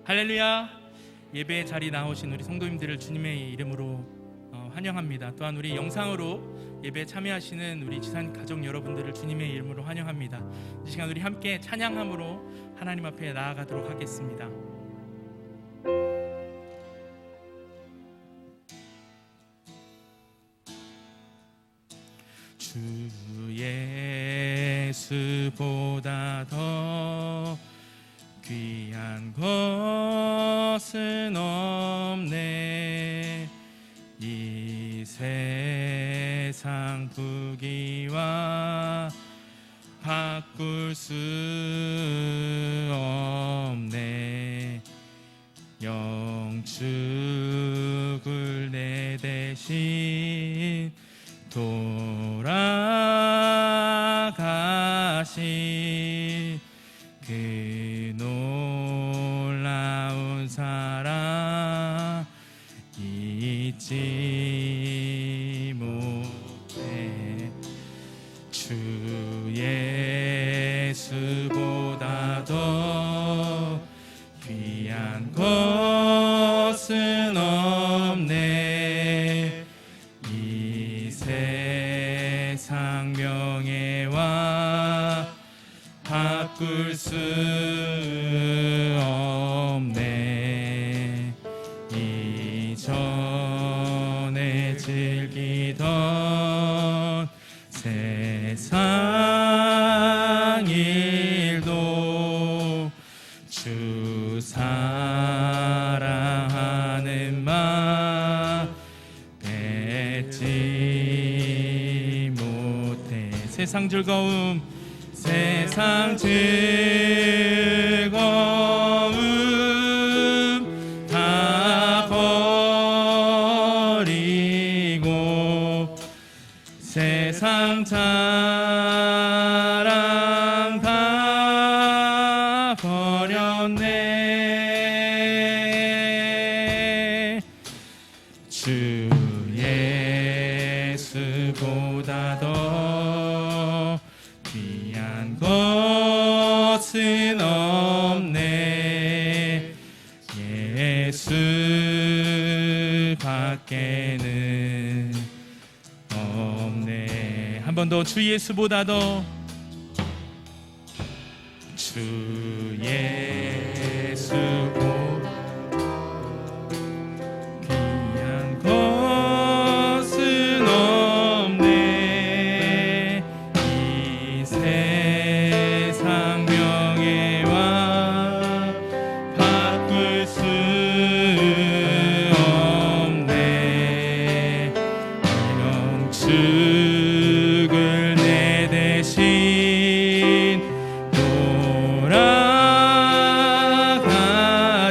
할렐루야. 예배 자리 나오신 우리 성도님들을 주님의 이름으로 환영합니다. 또한 우리 영상으로 예배 참여하시는 우리 지산 가족 여러분들을 주님의 이름으로 환영합니다. 이 시간 우리 함께 찬양함으로 하나님 앞에 나아가도록 하겠습니다. 주 예수보다 더 귀한 것은 없네. 이 세상 부귀와 바꿀 수 없네. 영축을 내 대신 돌아가신 그 놀라운 사랑 잊지 못해. 주 예수보다 더 귀한 것은 없네. 이 세상 명예와 바꿀 수 없네. 이전에 즐기던 세상 일도 주 사랑하는 마음 뺏지 못해. 세상 즐거움 다 버리고 세상 자랑 다 버렸네. 주 예수보다 더 귀한 것은 없네. 예수 밖에는 없네. 한 번 더. 주 예수보다 더. 주 예수보다 귀한 것은 없네. 이 세상 명예와 바꿀 수 없네. 영축을 내 대신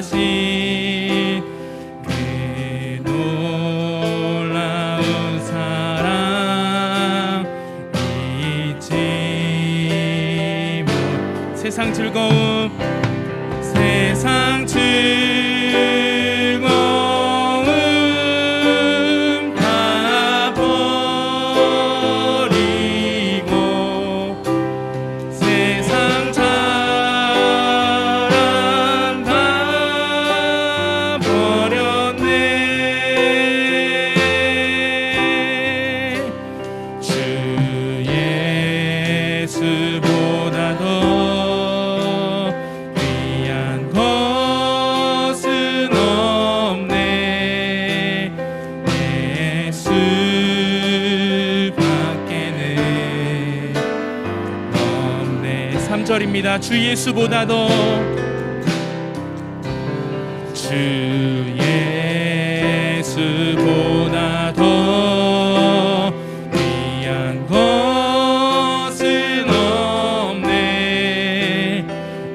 돌아가신 그 놀라운 사랑 잊지 못. 세상 즐거움 다 버리고 세상 자랑 다 버렸네. 주 예수보다 더 귀한 것은 없네. 예수 밖에는 없네. 3절입니다. 주 예수보다 더. 주 예수보다 더 귀한 것은 없네.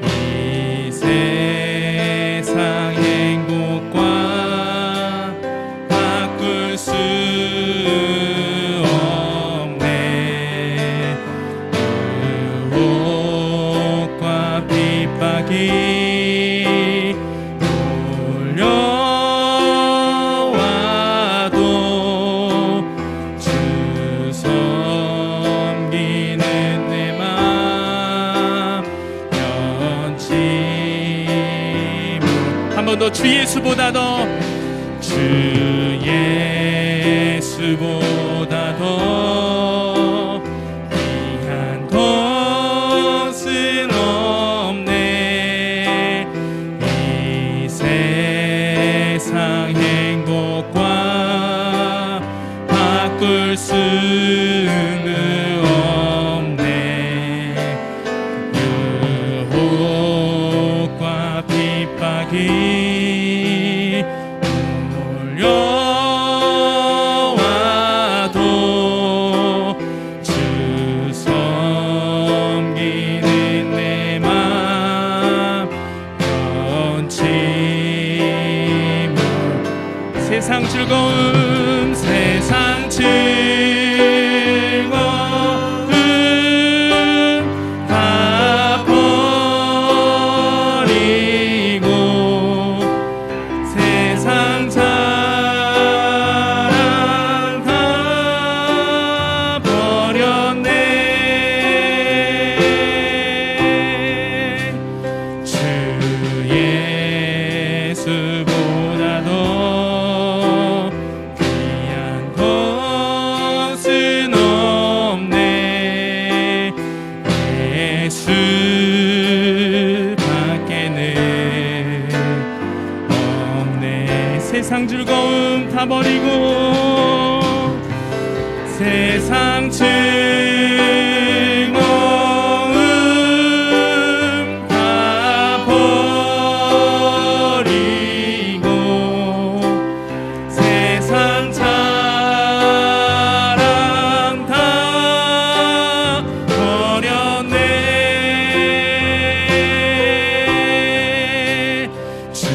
이 세상 행복과 바꿀 수 없네. 유혹과 핍박이 몰려와도 주 섬기는 내 맘 변치 못. 더 주 예수보다 더 주 예수보다 더 귀한 것은 없네. 이 세상 행복과 바꿀 수는 없네. 유혹과 핍박이 몰려와도 주 섬기는 내 맘 변치 못. 세상 즐거움 세상 즐거움 다 버리고 세상 자랑 다 버렸네. 주 예수보다 더 귀한 것은 없네. 예수밖에는 없네. 세상 즐거움 다 버리고 세상 즐거움 다 버리고 세상 자랑 다 버렸네. 주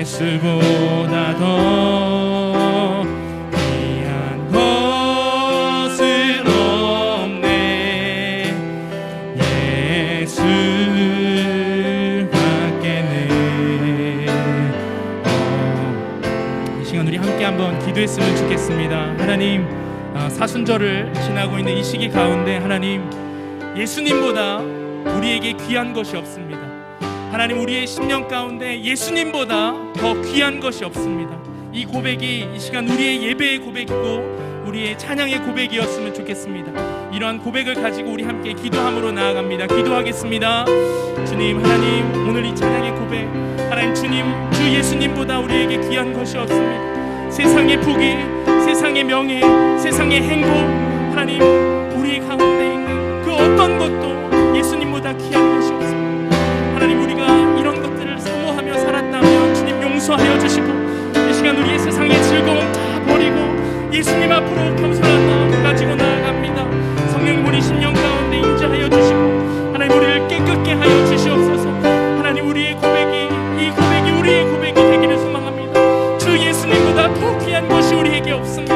예수보다 더 귀한 것은 없네. 예수밖에는 이 시간 우리 함께 한번 기도했으면 좋겠습니다. 하나님, 사순절을 지나고 있는 이 시기 가운데 하나님, 예수님보다 우리에게 귀한 것이 없습니다. 하나님, 우리의 심령 가운데 예수님보다 더 귀한 것이 없습니다. 이 고백이 이 시간 우리의 예배의 고백이고 우리의 찬양의 고백이었으면 좋겠습니다. 이러한 고백을 가지고 우리 함께 기도함으로 나아갑니다. 기도하겠습니다. 주님, 하나님, 오늘 이 찬양의 고백, 하나님 주님, 주 예수님보다 우리에게 귀한 것이 없습니다. 세상의 부귀, 세상의 명예, 세상의 행복, 하나님 우리 가운데 있는 그 어떤 것도 예수님보다 귀한 것이 없습니다. 하나님, 우리가 이런 것들을 사모하며 살았다면 주님 용서하여 주시고 이 시간 우리의 세상의 즐거움 다 버리고 예수님 앞으로 겸손한 마음 가지고 나아갑니다. 성령 우리 심령 가운데 임재하여 주시고 하나님 우리를 깨끗게 하여 주시옵소서. 하나님, 우리의 고백이 이 고백이 우리의 고백이 되기를 소망합니다. 주 예수님보다 더 귀한 것이 우리에게 없습니다.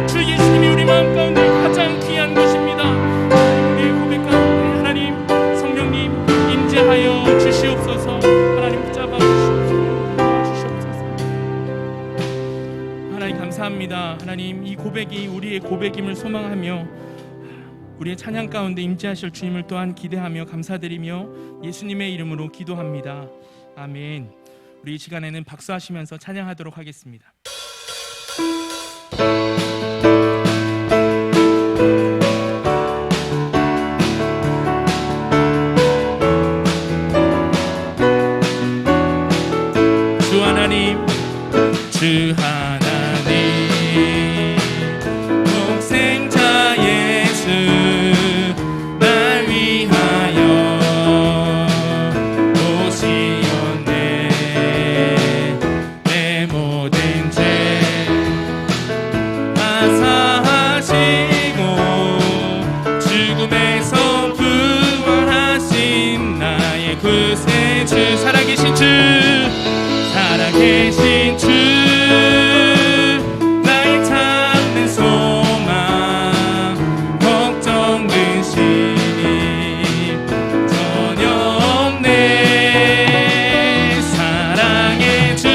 주 예수님이 우리 마음 가운데 가장 귀한 것입니다. 우리의 고백 가운데 하나님 성령님 임재하여 주시옵소서. 하나님 붙잡아 주시옵소서. 하나님 감사합니다. 하나님, 이 고백이 우리의 고백임을 소망하며 우리의 찬양 가운데 임재하실 주님을 또한 기대하며 감사드리며 예수님의 이름으로 기도합니다. 아멘. 우리 이 시간에는 박수하시면서 찬양하도록 하겠습니다. 주 하나님, 주 하나님, 독생자 예수 날 위하여 오시었네. 내 모든 죄 사하시고 죽음에서 부활하신 나의 구세주, 살아계신 주, 살아계신 주, 나의 찾는 소망, 걱정 근심 전혀 없네. 사랑의 주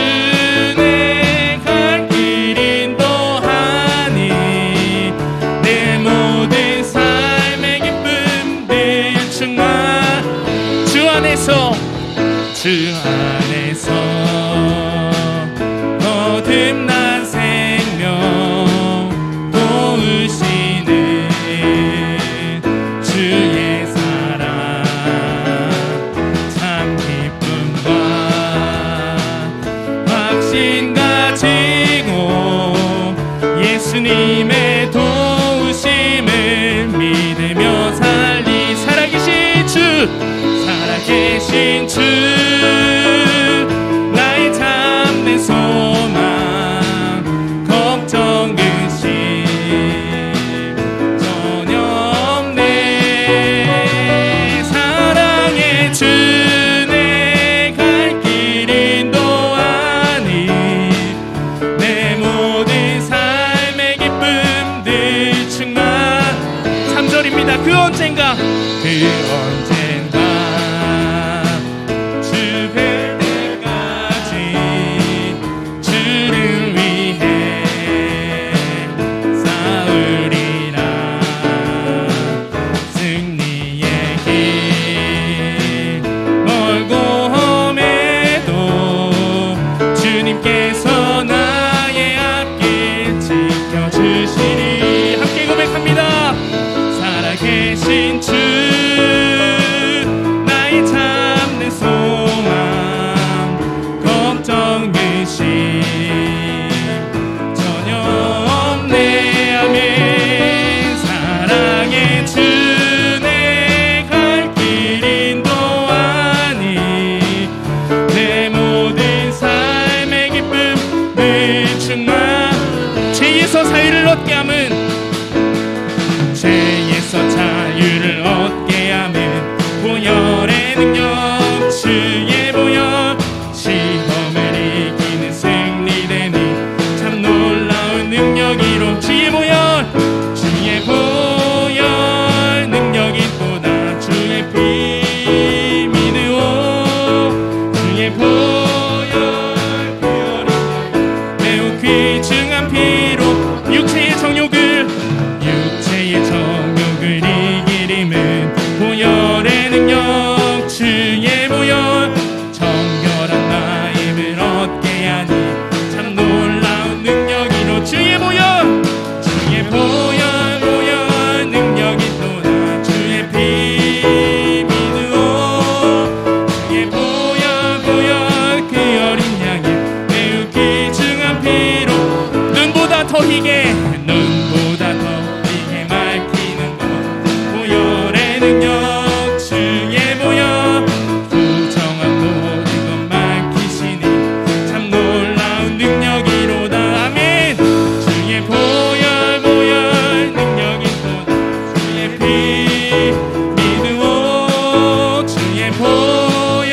내 갈 길 인도하니 내 모든 삶의 기쁨들 충만 주 안에서 주 안에서 거듭난 생명 도우시는 주의 사랑 참 기쁨과 확신 가지고 예수님의 도우심을 믿으며 살아계신 주 나의 참된 소망 걱정 의심 전혀 없네 사랑의 주 내 갈 길 인도하니 내 모든 삶의 기쁨들 충만 3절입니다. 그 언젠가 살아계신 주 나의 참된 소망 걱정 의심 전혀 없네 아멘 사랑의 주 내 갈 길 인도하니 내 모든 삶의 기쁨 늘 충만 죄에서 자유를 얻게 함은 죄에서 자유를 얻게 함은 보혈의 능력 주의 보혈 시험을 이기는 승리되니 참 놀라운 능력이로 주의 보혈 능력이 또다 주의 피 믿으오 주의 보혈 그 어린 양 매우 귀중한 피로 육체의 정욕을 이기림은 보혈의 능력 주의 보혈 정결한 마음을 얻게 하니 참 놀라운 능력이로 주의 보혈 능력이 또다 주의 피 믿으오 주의 보혈 그 어린 양의 매우 귀중한 피로 눈보다 더 희게 맑히는 것 보혈의 능력 주의 보혈 부정한 모든 것 밝히시니 참 놀라운 능력이로다 아멘 주의 보혈 능력이 또다 주의 피 믿으오 주의 보혈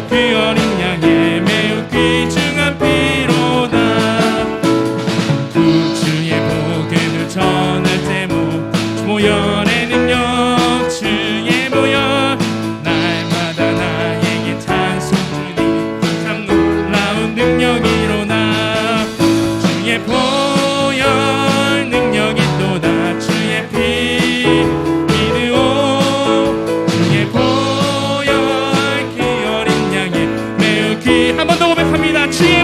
그 어린 양의 매우 귀중한 피로다 구주의 복음을 전할 때모 보혈의 능력 주의 보혈 날마다 나에게 찬송 주니 참 놀라운 능력이로다 주의 보혈 능력이 또다 주의 피 믿으오 주의 보혈 그 어린 양의 매우 귀 한 번 더 고백합니다. 주의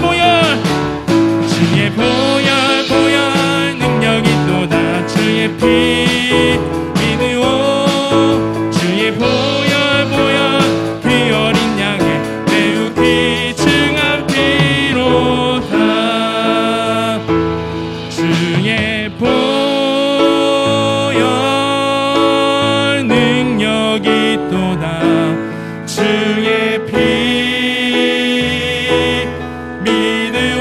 보혈 능력이 또다 주의 피 믿으오 주의 보혈 그 어린 양의 매우 귀중한 피로다 주의 보혈 능력이 또다 주의 피 믿으오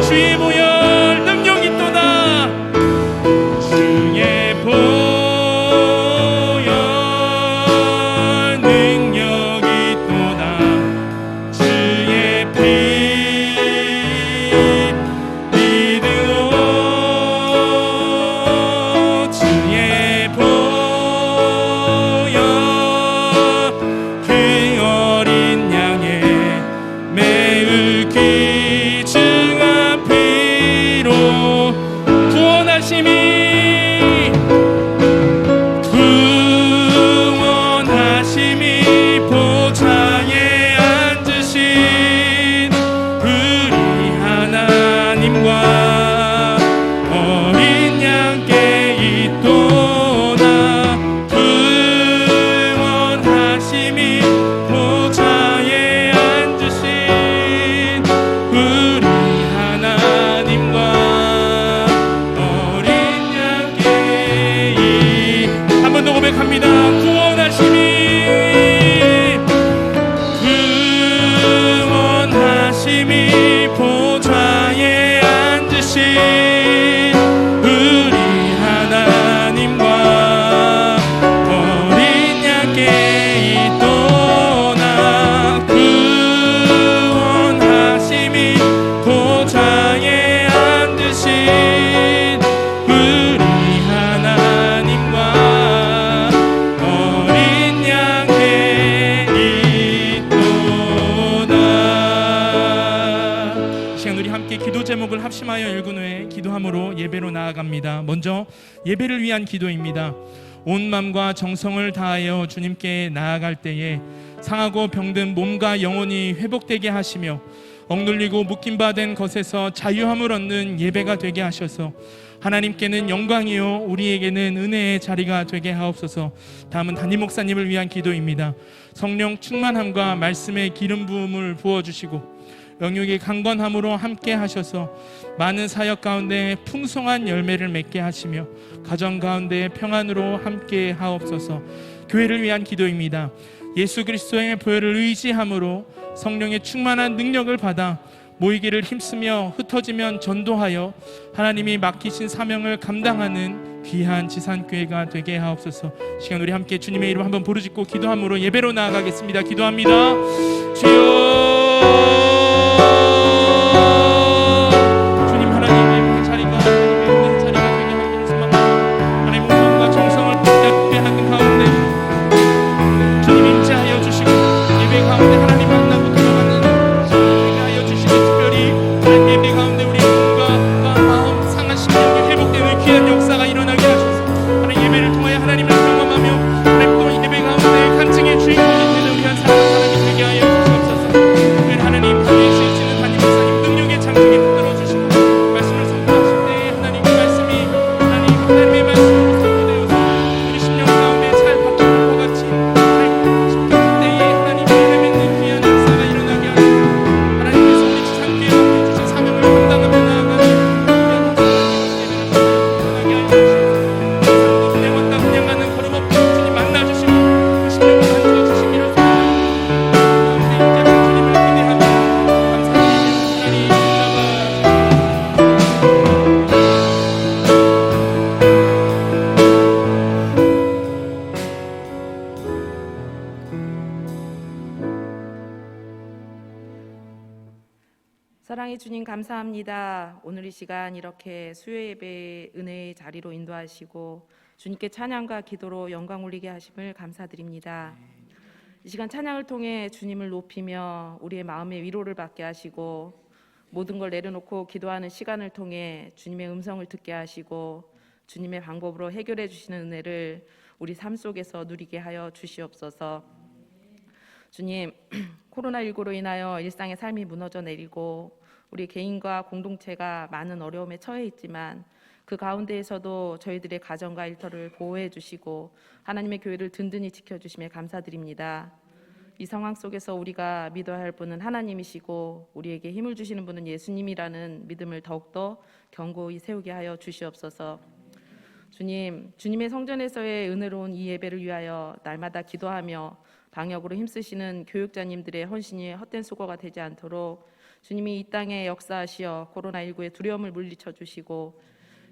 주의 보혈 능력이 또다 주의 보혈 능력이 또다 있도다. 구원하심이 보좌에 앉으신 우리 하나님과 어린 양에 있도다. 이 시간 우리 함께 기도 제목을 합심하여 읽은 후에 기도함으로 예배로 나아갑니다. 먼저 예배를 위한 기도입니다. 온 마음과 정성을 다하여 주님께 나아갈 때에 상하고 병든 몸과 영혼이 회복되게 하시며 억눌리고 묶임받은 것에서 자유함을 얻는 예배가 되게 하셔서 하나님께는 영광이요 우리에게는 은혜의 자리가 되게 하옵소서. 다음은 담임 목사님을 위한 기도입니다. 성령 충만함과 말씀의 기름 부음을 부어주시고 영육의 강건함으로 함께 하셔서 많은 사역 가운데 풍성한 열매를 맺게 하시며 가정 가운데 평안으로 함께 하옵소서. 교회를 위한 기도입니다. 예수 그리스도의 보혈을 의지함으로 성령의 충만한 능력을 받아 모이기를 힘쓰며 흩어지면 전도하여 하나님이 맡기신 사명을 감당하는 귀한 지산교회가 되게 하옵소서. 시간 우리 함께 주님의 이름 한번 부르짖고 기도함으로 예배로 나아가겠습니다. 기도합니다. 주여, 주님 하나님의 자리가 하나님의 있는 자리가 되게 하기를 소망합니다. 하나님의 마음과 정성을 예배하는 가운데 주님 임재하여 주시고 예배 가운데 하나님 만나고 기도하는 시간 되게 하여 주시고 특별히 하나님 예배 가운데 우리 몸과 마음 상한 심령이 회복되는 귀한 역사가 일어나게 하셔서 하나님 예배를 통하여 하나님을 경험하며 하나님 또 예배 가운데 간증의 주인공이 되는 귀한 사랑이 되게 하여 주시옵소서. 특별히 하나님 가운데 실지는 담임 목사님 능력의 장중에 붙들어 주시고 말씀을 선포하실 때 하나님의 말씀이 하나님의 말씀으로 선포되어서 우리 심령 가운데 잘 박힌 것 같이 잘 때에 하나님의 은혜 맺는 귀한 역사가 일어나게 하시고 하나님께서 우리 지상교회에 맡겨주신 사명을 감당하며 나아가는 귀한 역사가 일어나게 하여 주시옵소서. 그냥 왔다 그냥 가는 걸음없이 주님 만나주시고 그 심령을 만져주시기를 소망합니다. 가운데 이제 주님을 기대하며 감사드리는 하나님 사랑의 주님 감사합니다. 오늘 이 시간 이렇게 수요 예배 은혜의 자리로 인도하시고 주님께 찬양과 기도로 영광 올리게 하심을 감사드립니다. 이 시간 찬양을 통해 주님을 높이며 우리의 마음의 위로를 받게 하시고 모든 걸 내려놓고 기도하는 시간을 통해 주님의 음성을 듣게 하시고 주님의 방법으로 해결해 주시는 은혜를 우리 삶 속에서 누리게 하여 주시옵소서. 주님, 코로나19로 인하여 일상의 삶이 무너져 내리고 우리 개인과 공동체가 많은 어려움에 처해 있지만 그 가운데에서도 저희들의 가정과 일터를 보호해 주시고 하나님의 교회를 든든히 지켜주심에 감사드립니다. 이 상황 속에서 우리가 믿어야 할 분은 하나님이시고 우리에게 힘을 주시는 분은 예수님이라는 믿음을 더욱더 견고히 세우게 하여 주시옵소서. 주님, 주님의 성전에서의 은혜로운 이 예배를 위하여 날마다 기도하며 방역으로 힘쓰시는 교육자님들의 헌신이 헛된 수고가 되지 않도록 주님이 이 땅에 역사하시어 코로나19의 두려움을 물리쳐 주시고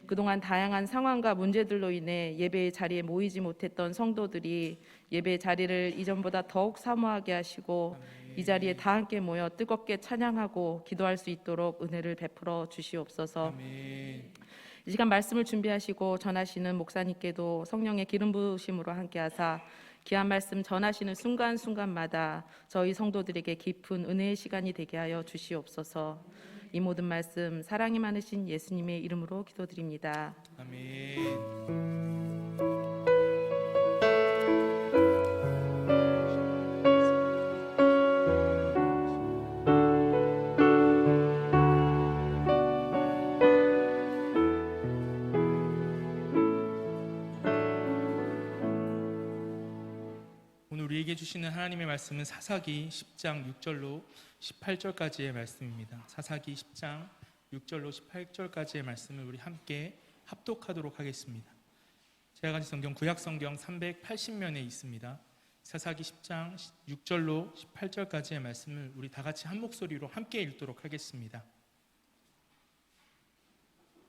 그동안 다양한 상황과 문제들로 인해 예배의 자리에 모이지 못했던 성도들이 예배의 자리를 이전보다 더욱 사모하게 하시고 이 자리에 다 함께 모여 뜨겁게 찬양하고 기도할 수 있도록 은혜를 베풀어 주시옵소서. 이 시간 말씀을 준비하시고 전하시는 목사님께도 성령의 기름 부으심으로 함께하사 귀한 말씀 전하시는 순간순간마다 저희 성도들에게 깊은 은혜의 시간이 되게 하여 주시옵소서. 이 모든 말씀 사랑이 많으신 예수님의 이름으로 기도드립니다. 아멘. 우리에게 주시는 하나님의 말씀은 사사기 10장 6절로 18절까지의 말씀입니다. 사사기 10장 6절로 18절까지의 말씀을 우리 함께 합독하도록 하겠습니다. 제가 가진 성경 구약 성경 380면에 있습니다. 사사기 10장 6절로 18절까지의 말씀을 우리 다 같이 한 목소리로 함께 읽도록 하겠습니다.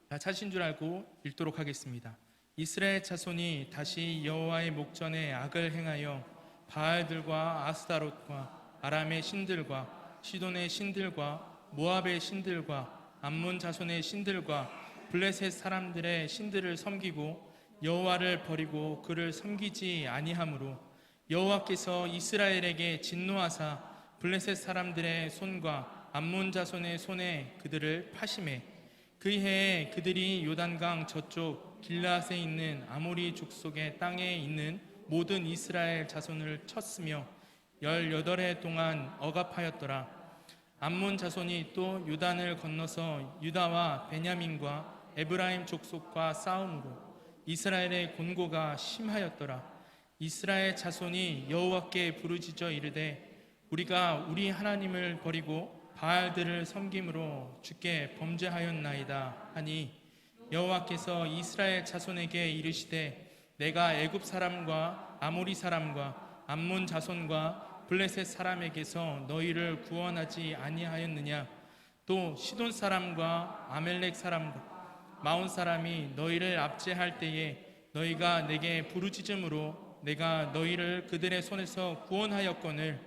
다 찾으신 줄 알고 읽도록 하겠습니다. 이스라엘 자손이 다시 여호와의 목전에 악을 행하여 바알들과 아스타롯과 아람의 신들과 시돈의 신들과 모압의 신들과 암몬 자손의 신들과 블레셋 사람들의 신들을 섬기고 여호와를 버리고 그를 섬기지 아니하므로 여호와께서 이스라엘에게 진노하사 블레셋 사람들의 손과 암몬 자손의 손에 그들을 파심해 그 해에 그들이 요단강 저쪽 길라앗에 있는 아모리 족속의 땅에 있는 모든 이스라엘 자손을 쳤으며 18해 동안 억압하였더라. 암몬 자손이 또 요단을 건너서 유다와 베냐민과 에브라임 족속과 싸움으로 이스라엘의 곤고가 심하였더라. 이스라엘 자손이 여호와께 부르짖어 이르되 우리가 우리 하나님을 버리고 바알들을 섬김으로 주께 범죄하였나이다 하니 여호와께서 이스라엘 자손에게 이르시되 내가 애굽 사람과 아모리 사람과 암몬 자손과 블레셋 사람에게서 너희를 구원하지 아니하였느냐. 또 시돈 사람과 아멜렉 사람과 마온 사람이 너희를 압제할 때에 너희가 내게 부르짖음으로 내가 너희를 그들의 손에서 구원하였거늘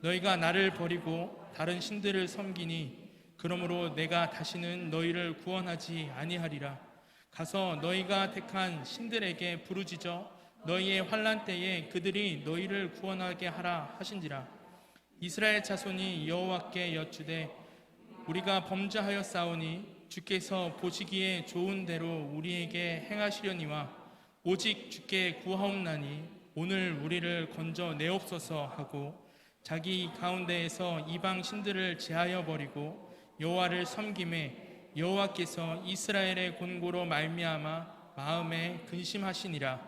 너희가 나를 버리고 다른 신들을 섬기니 그러므로 내가 다시는 너희를 구원하지 아니하리라. 가서 너희가 택한 신들에게 부르짖어 너희의 환난 때에 그들이 너희를 구원하게 하라 하신지라. 이스라엘 자손이 여호와께 여쭈되 우리가 범죄하였사오니 주께서 보시기에 좋은 대로 우리에게 행하시려니와 오직 주께 구하옵나니 오늘 우리를 건져 내옵소서 하고 자기 가운데에서 이방 신들을 제하여 버리고 여호와를 섬김에 여호와께서 이스라엘의 곤고로 말미암아 마음에 근심하시니라.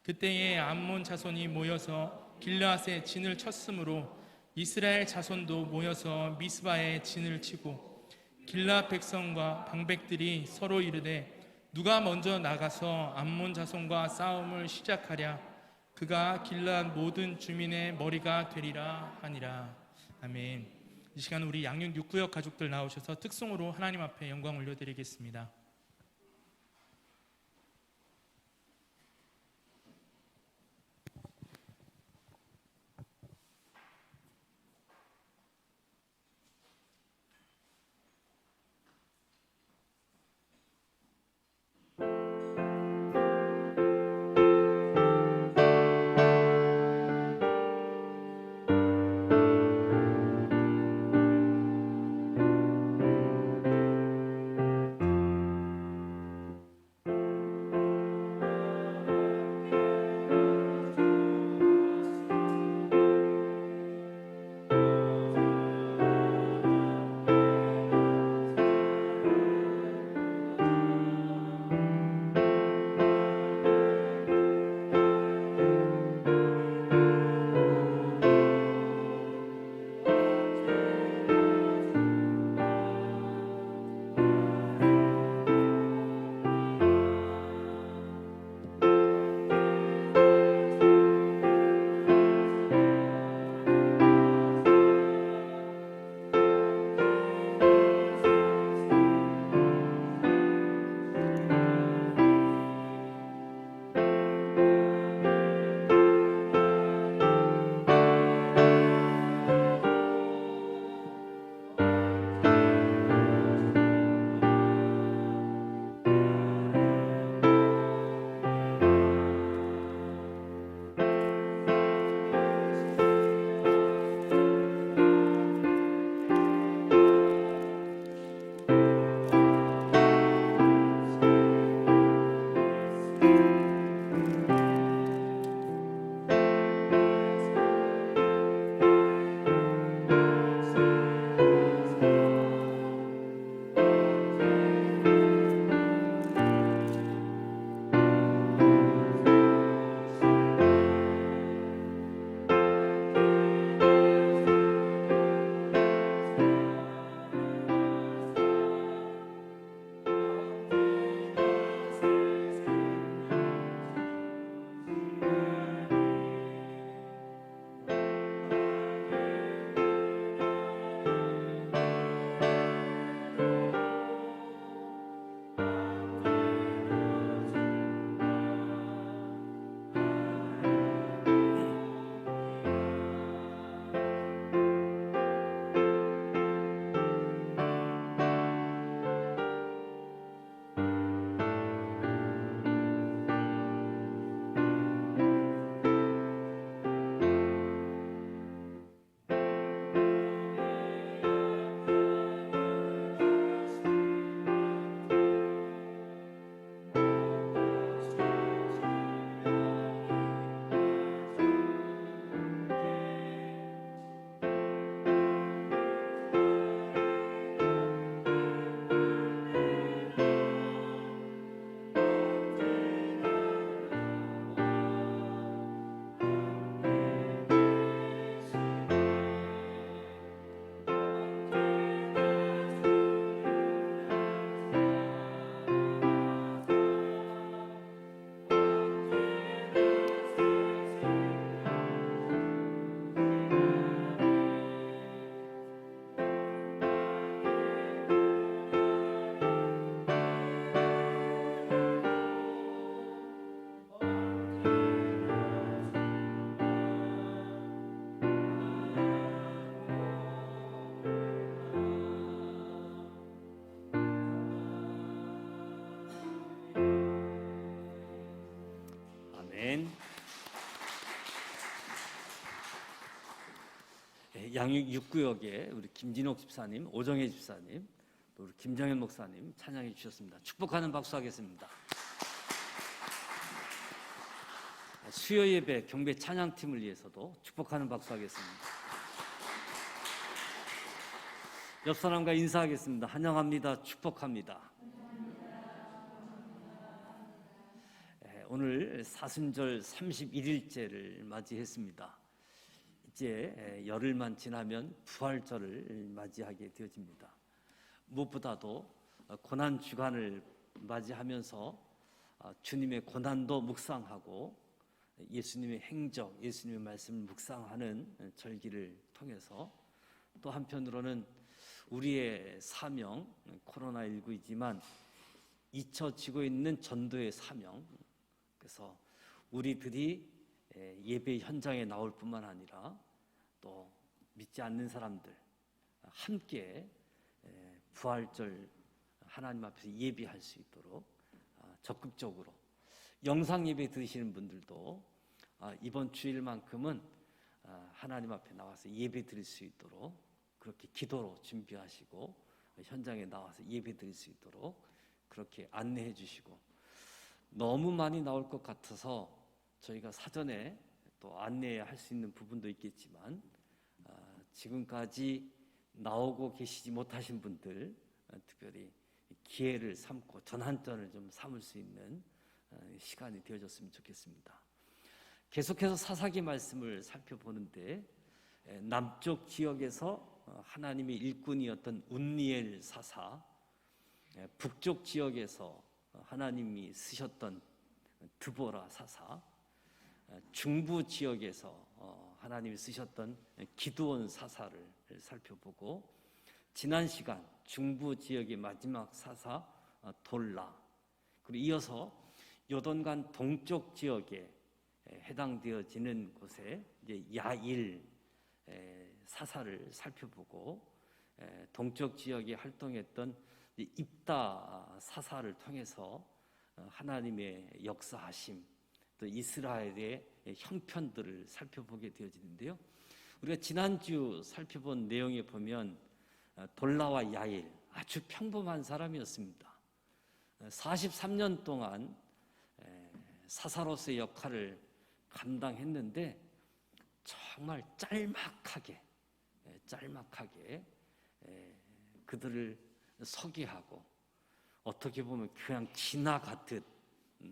그때에 암몬 자손이 모여서 길르앗에 진을 쳤으므로 이스라엘 자손도 모여서 미스바에 진을 치고 길르앗 백성과 방백들이 서로 이르되 누가 먼저 나가서 암몬 자손과 싸움을 시작하랴. 그가 길르앗 모든 주민의 머리가 되리라 하니라. 아멘. 이 시간 우리 양육 6구역 가족들 나오셔서 특송으로 하나님 앞에 영광 올려드리겠습니다. 양육 6구역에 우리 김진옥 집사님, 오정혜 집사님, 또 우리 김정현 목사님 찬양해 주셨습니다. 축복하는 박수 하겠습니다. 수요 예배 경배 찬양팀을 위해서도 축복하는 박수 하겠습니다. 옆 사람과 인사하겠습니다. 환영합니다. 축복합니다. 오늘 사순절 31일째를 맞이했습니다. 이제 열흘만 지나면 부활절을 맞이하게 되어집니다. 무엇보다도 고난 주간을 맞이하면서 주님의 고난도 묵상하고 예수님의 행적, 예수님의 말씀을 묵상하는 절기를 통해서 또 한편으로는 우리의 사명, 코로나19이지만 잊혀지고 있는 전도의 사명, 그래서 우리들이 예배 현장에 나올 뿐만 아니라 또 믿지 않는 사람들 함께 부활절 하나님 앞에서 예배할 수 있도록 적극적으로 영상 예배 드리시는 분들도 이번 주일만큼은 하나님 앞에 나와서 예배 드릴 수 있도록 그렇게 기도로 준비하시고 현장에 나와서 예배 드릴 수 있도록 그렇게 안내해 주시고, 너무 많이 나올 것 같아서 저희가 사전에 또 안내할 수 있는 부분도 있겠지만 지금까지 나오고 계시지 못하신 분들 특별히 기회를 삼고 전환점을 좀 삼을 수 있는 시간이 되어졌으면 좋겠습니다. 계속해서 사사기 말씀을 살펴보는데 남쪽 지역에서 하나님의 일꾼이었던 운니엘 사사, 북쪽 지역에서 하나님이 쓰셨던 드보라 사사, 중부 지역에서 하나님이 쓰셨던 기드온 사사를 살펴보고, 지난 시간 중부 지역의 마지막 사사 돌라, 그리고 이어서 요단강 동쪽 지역에 해당되어지는 곳에 이제 야일 사사를 살펴보고, 동쪽 지역에 활동했던 입다 사사를 통해서 하나님의 역사하심, 또 이스라엘의 형편들을 살펴보게 되어지는데요. 우리가 지난주 살펴본 내용에 보면 돌라와 야일, 아주 평범한 사람이었습니다. 43년 동안 사사로서의 역할을 감당했는데 정말 짤막하게 그들을 서기하고 어떻게 보면 그냥 지나가듯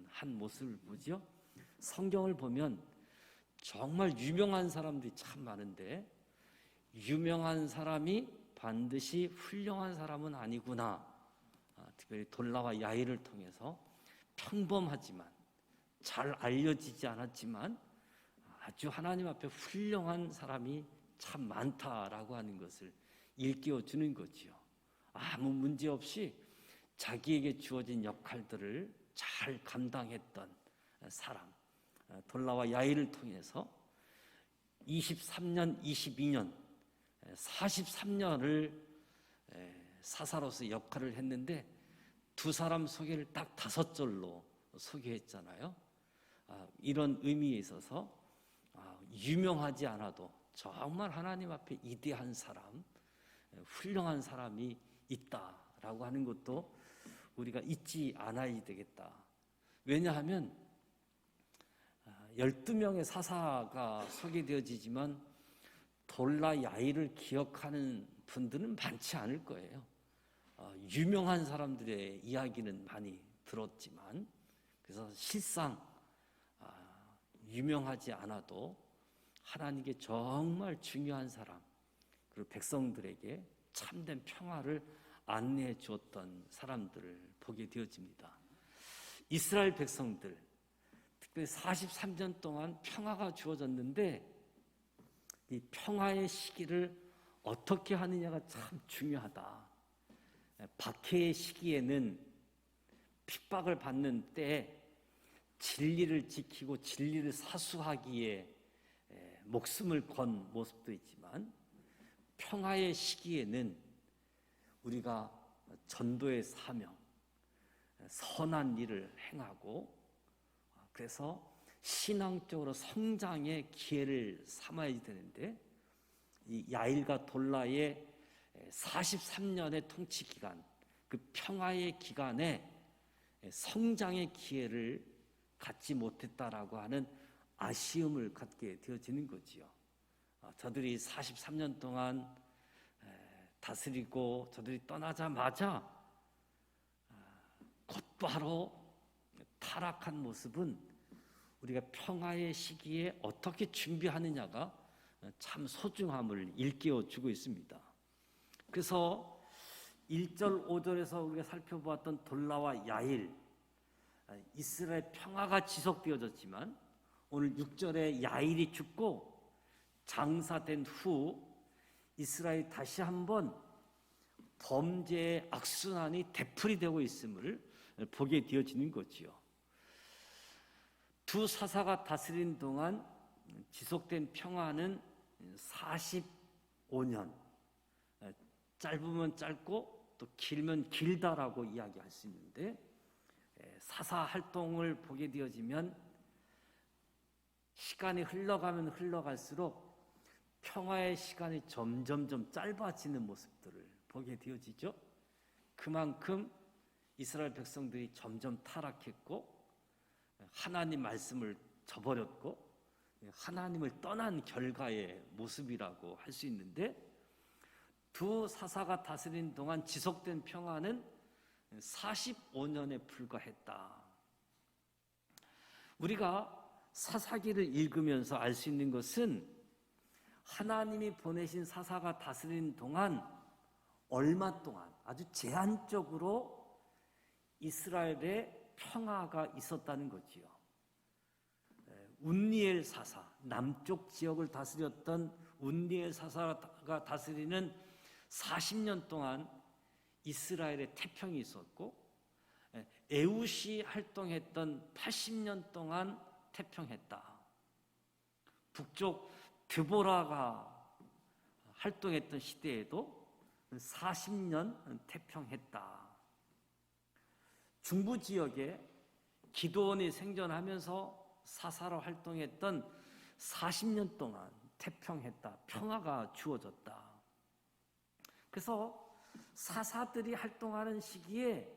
한 모습을 보죠. 성경을 보면 정말 유명한 사람들이 참 많은데 유명한 사람이 반드시 훌륭한 사람은 아니구나. 특별히 돌라와 야일을 통해서 평범하지만 잘 알려지지 않았지만 아주 하나님 앞에 훌륭한 사람이 참 많다라고 하는 것을 일깨워 주는 거지요. 아무 문제 없이 자기에게 주어진 역할들을 잘 감당했던 사람, 돌라와 야일을 통해서 23년, 22년, 43년을 사사로서 역할을 했는데 두 사람 소개를 딱 5절로 소개했잖아요. 이런 의미에 있어서 유명하지 않아도 정말 하나님 앞에 이대한 사람, 훌륭한 사람이 있다라고 하는 것도 우리가 잊지 않아야 되겠다. 왜냐하면 12명의 사사가 소개되어지지만 돌라 야일을 기억하는 분들은 많지 않을 거예요. 유명한 사람들의 이야기는 많이 들었지만, 그래서 실상 유명하지 않아도 하나님께 정말 중요한 사람, 그리고 백성들에게 참된 평화를 안내해 주었던 사람들을 보게 되어집니다. 이스라엘 백성들, 특별히 43년 동안 평화가 주어졌는데 이 평화의 시기를 어떻게 하느냐가 참 중요하다. 박해의 시기에는 핍박을 받는 때에 진리를 지키고 진리를 사수하기에 목숨을 건 모습도 있지만, 평화의 시기에는 우리가 전도의 사명, 선한 일을 행하고, 그래서 신앙적으로 성장의 기회를 삼아야 되는데 이 야일과 돌라의 43년의 통치 기간, 그 평화의 기간에 성장의 기회를 갖지 못했다라고 하는 아쉬움을 갖게 되어지는 거지요. 저들이 43년 동안 다스리고 저들이 떠나자마자 곧바로 타락한 모습은 우리가 평화의 시기에 어떻게 준비하느냐가 참 소중함을 일깨워주고 있습니다. 그래서 1절, 5절에서 우리가 살펴보았던 돌라와 야일, 이스라엘 평화가 지속되어졌지만 오늘 6절에 야일이 죽고 장사된 후 이스라엘이 다시 한번 범죄의 악순환이 되풀이되고 있음을 보게 되어지는 거지요. 두 사사가 다스린 동안 지속된 평화는 45년, 짧으면 짧고 또 길면 길다라고 이야기할 수 있는데, 사사 활동을 보게 되어지면 시간이 흘러가면 흘러갈수록 평화의 시간이 점점점 짧아지는 모습들을 보게 되어지죠. 그만큼 이스라엘 백성들이 점점 타락했고 하나님 말씀을 저버렸고 하나님을 떠난 결과의 모습이라고 할 수 있는데, 두 사사가 다스린 동안 지속된 평화는 45년에 불과했다. 우리가 사사기를 읽으면서 알 수 있는 것은 하나님이 보내신 사사가 다스린 동안 얼마 동안 아주 제한적으로 이스라엘의 평화가 있었다는 거지요. 운니엘 사사, 남쪽 지역을 다스렸던 운니엘 사사가 다스리는 40년 동안 이스라엘의 태평이 있었고, 에웃이 활동했던 80년 동안 태평했다. 북쪽 드보라가 활동했던 시대에도 40년 태평했다. 중부 지역에 기드온이 생존하면서 사사로 활동했던 40년 동안 태평했다. 평화가 주어졌다. 그래서 사사들이 활동하는 시기에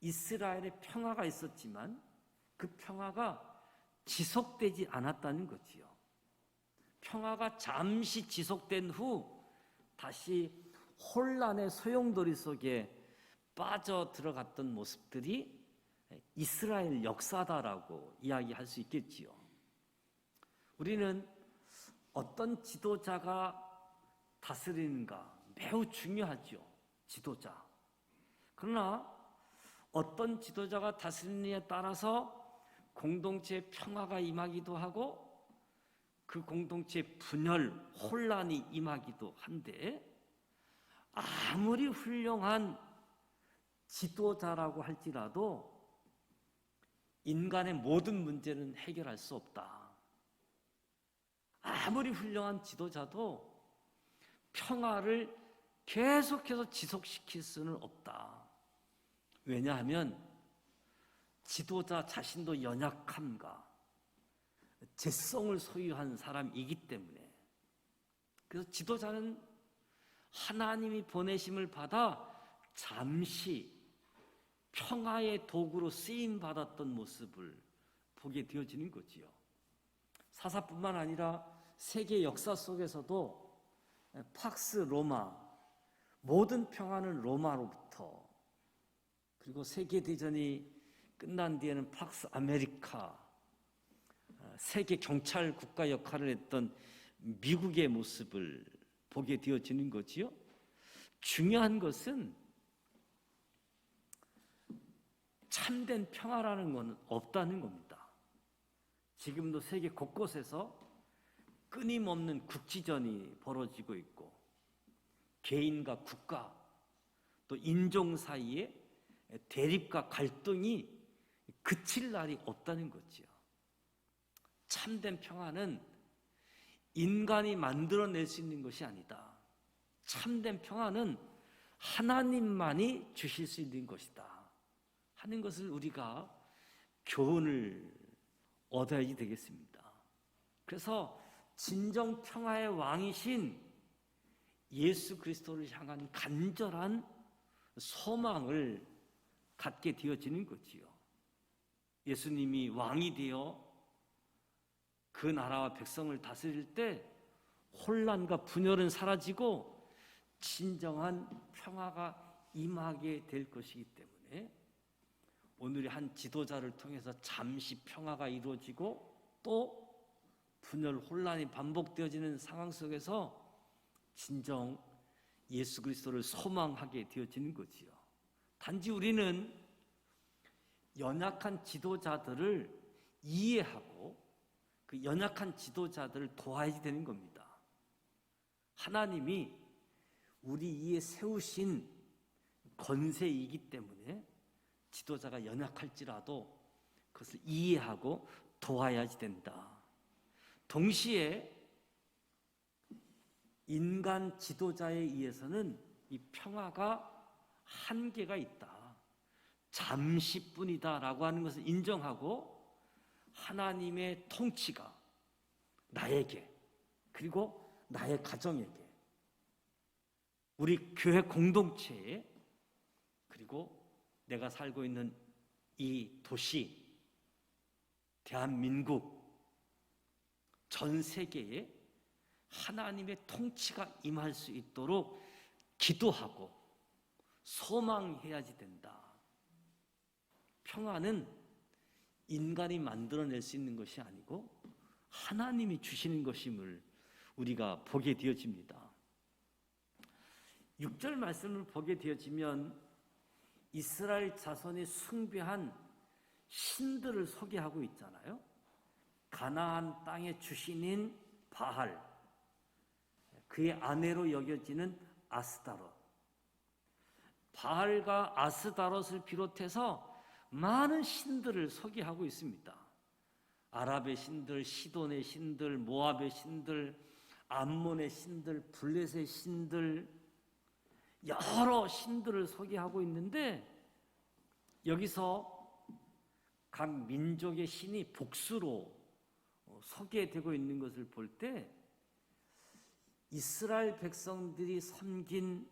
이스라엘의 평화가 있었지만 그 평화가 지속되지 않았다는 거지요. 평화가 잠시 지속된 후 다시 혼란의 소용돌이 속에 빠져 들어갔던 모습들이 이스라엘 역사다라고 이야기할 수 있겠지요. 우리는 어떤 지도자가 다스리는가 매우 중요하죠. 지도자. 그러나 어떤 지도자가 다스리느냐에 따라서 공동체의 평화가 임하기도 하고 그 공동체의 분열, 혼란이 임하기도 한데, 아무리 훌륭한 지도자라고 할지라도 인간의 모든 문제는 해결할 수 없다. 아무리 훌륭한 지도자도 평화를 계속해서 지속시킬 수는 없다. 왜냐하면 지도자 자신도 연약함과 재성을 소유한 사람이기 때문에. 그래서 지도자는 하나님이 보내심을 받아 잠시 평화의 도구로 쓰임받았던 모습을 보게 되어지는 거지요. 사사뿐만 아니라 세계 역사 속에서도 팍스 로마, 모든 평화는 로마로부터, 그리고 세계대전이 끝난 뒤에는 팍스 아메리카, 세계 경찰 국가 역할을 했던 미국의 모습을 보게 되어지는 거지요. 중요한 것은 참된 평화라는 건 없다는 겁니다. 지금도 세계 곳곳에서 끊임없는 국지전이 벌어지고 있고, 개인과 국가 또 인종 사이에 대립과 갈등이 그칠 날이 없다는 거지요. 참된 평화는 인간이 만들어낼 수 있는 것이 아니다. 참된 평화는 하나님만이 주실 수 있는 것이다 하는 것을 우리가 교훈을 얻어야지 되겠습니다. 그래서 진정 평화의 왕이신 예수 그리스도를 향한 간절한 소망을 갖게 되어지는 거지요. 예수님이 왕이 되어 그 나라와 백성을 다스릴 때 혼란과 분열은 사라지고 진정한 평화가 임하게 될 것이기 때문에 오늘의 한 지도자를 통해서 잠시 평화가 이루어지고 또 분열, 혼란이 반복되어지는 상황 속에서 진정 예수 그리스도를 소망하게 되어지는 거지요. 단지 우리는 연약한 지도자들을 이해하고 그 연약한 지도자들을 도와야 되는 겁니다. 하나님이 우리 위에 세우신 권세이기 때문에 지도자가 연약할지라도 그것을 이해하고 도와야 된다. 동시에 인간 지도자에 의해서는 이 평화가 한계가 있다. 잠시뿐이다라고 하는 것을 인정하고 하나님의 통치가 나에게 그리고 나의 가정에게 우리 교회 공동체에 그리고 내가 살고 있는 이 도시 대한민국 전 세계에 하나님의 통치가 임할 수 있도록 기도하고 소망해야지 된다. 평화는 인간이 만들어낼 수 있는 것이 아니고 하나님이 주시는 것임을 우리가 보게 되어집니다. 6절 말씀을 보게 되어지면 이스라엘 자손이 숭배한 신들을 소개하고 있잖아요. 가나안 땅의 주신인 바알, 그의 아내로 여겨지는 아스다롯, 바알과 아스다롯을 비롯해서 많은 신들을 소개하고 있습니다. 아랍의 신들, 시돈의 신들, 모압의 신들, 암몬의 신들, 블레셋의 신들, 여러 신들을 소개하고 있는데 여기서 각 민족의 신이 복수로 소개되고 있는 것을 볼 때 이스라엘 백성들이 섬긴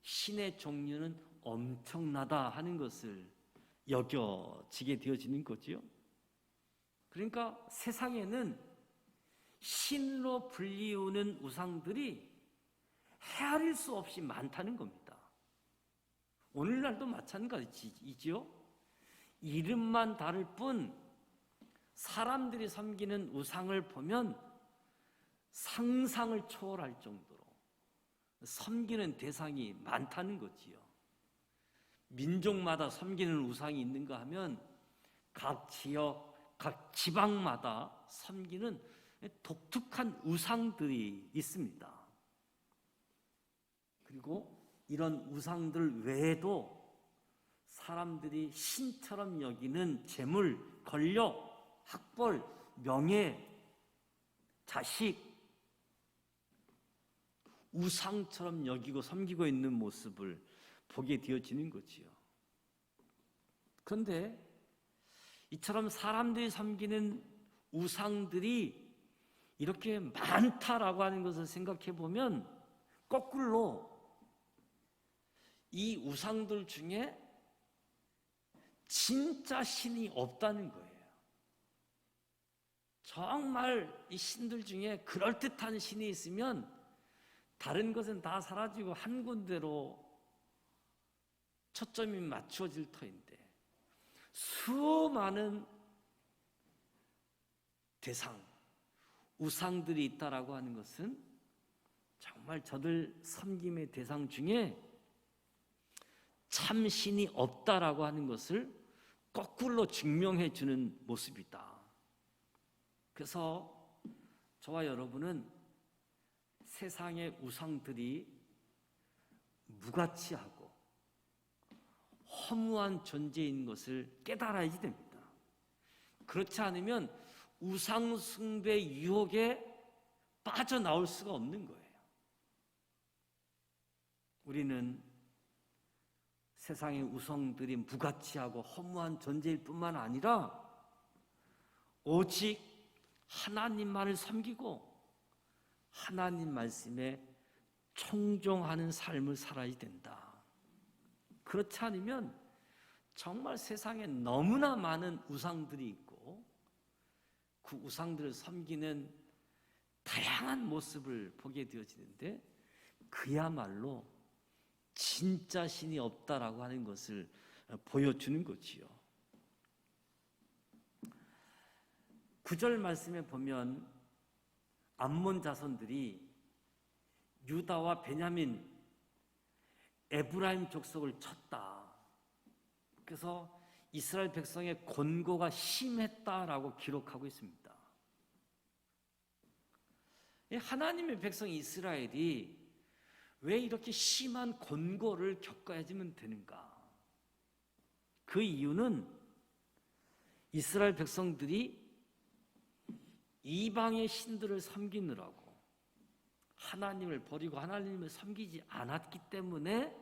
신의 종류는 엄청나다 하는 것을 여겨지게 되어지는 거지요. 그러니까 세상에는 신로 불리우는 우상들이 헤아릴 수 없이 많다는 겁니다. 오늘날도 마찬가지지요. 이름만 다를 뿐 사람들이 섬기는 우상을 보면 상상을 초월할 정도로 섬기는 대상이 많다는 거지요. 민족마다 섬기는 우상이 있는가 하면 각 지역, 각 지방마다 섬기는 독특한 우상들이 있습니다. 그리고 이런 우상들 외에도 사람들이 신처럼 여기는 재물, 권력, 학벌, 명예, 자식, 우상처럼 여기고 섬기고 있는 모습을 보게 되어지는 거지요. 그런데 이처럼 사람들이 섬기는 우상들이 이렇게 많다라고 하는 것을 생각해 보면 거꾸로 이 우상들 중에 진짜 신이 없다는 거예요. 정말 이 신들 중에 그럴듯한 신이 있으면 다른 것은 다 사라지고 한 군데로 초점이 맞추어질 터인데 수많은 대상, 우상들이 있다라고 하는 것은 정말 저들 섬김의 대상 중에 참 신이 없다라고 하는 것을 거꾸로 증명해 주는 모습이다. 그래서 저와 여러분은 세상의 우상들이 무가치하고 허무한 존재인 것을 깨달아야 됩니다. 그렇지 않으면 우상 숭배 유혹에 빠져나올 수가 없는 거예요. 우리는 세상의 우상들이 무가치하고 허무한 존재일 뿐만 아니라 오직 하나님만을 섬기고 하나님 말씀에 청종하는 삶을 살아야 된다. 그렇지 않으면 정말 세상에 너무나 많은 우상들이 있고 그 우상들을 섬기는 다양한 모습을 보게 되어지는데 그야말로 진짜 신이 없다라고 하는 것을 보여주는 거지요. 9절 말씀에 보면 암몬 자손들이 유다와 베냐민, 에브라임 족속을 쳤다. 그래서 이스라엘 백성의 곤고가 심했다라고 기록하고 있습니다. 하나님의 백성 이스라엘이 왜 이렇게 심한 곤고를 겪어야지만 되는가? 그 이유는 이스라엘 백성들이 이방의 신들을 섬기느라고 하나님을 버리고 하나님을 섬기지 않았기 때문에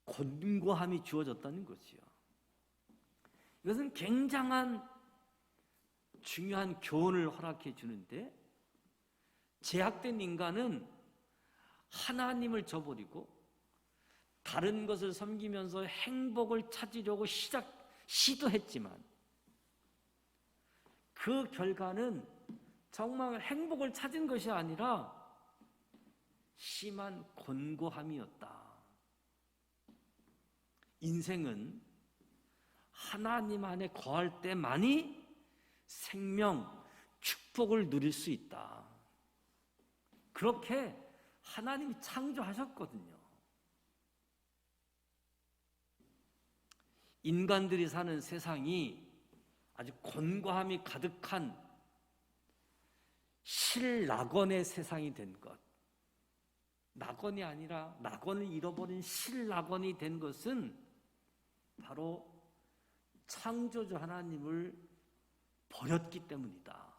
곤고함이 주어졌다는 거지요. 이것은 굉장한 중요한 교훈을 허락해 주는데 제약된 인간은 하나님을 저버리고 다른 것을 섬기면서 행복을 찾으려고 시도했지만 그 결과는 정말 행복을 찾은 것이 아니라 심한 곤고함이었다. 인생은 하나님 안에 거할 때만이 생명, 축복을 누릴 수 있다. 그렇게 하나님이 창조하셨거든요. 인간들이 사는 세상이 아주 곤고함이 가득한 실낙원의 세상이 된 것, 낙원이 아니라 낙원을 잃어버린 실낙원이 된 것은 바로 창조주 하나님을 버렸기 때문이다.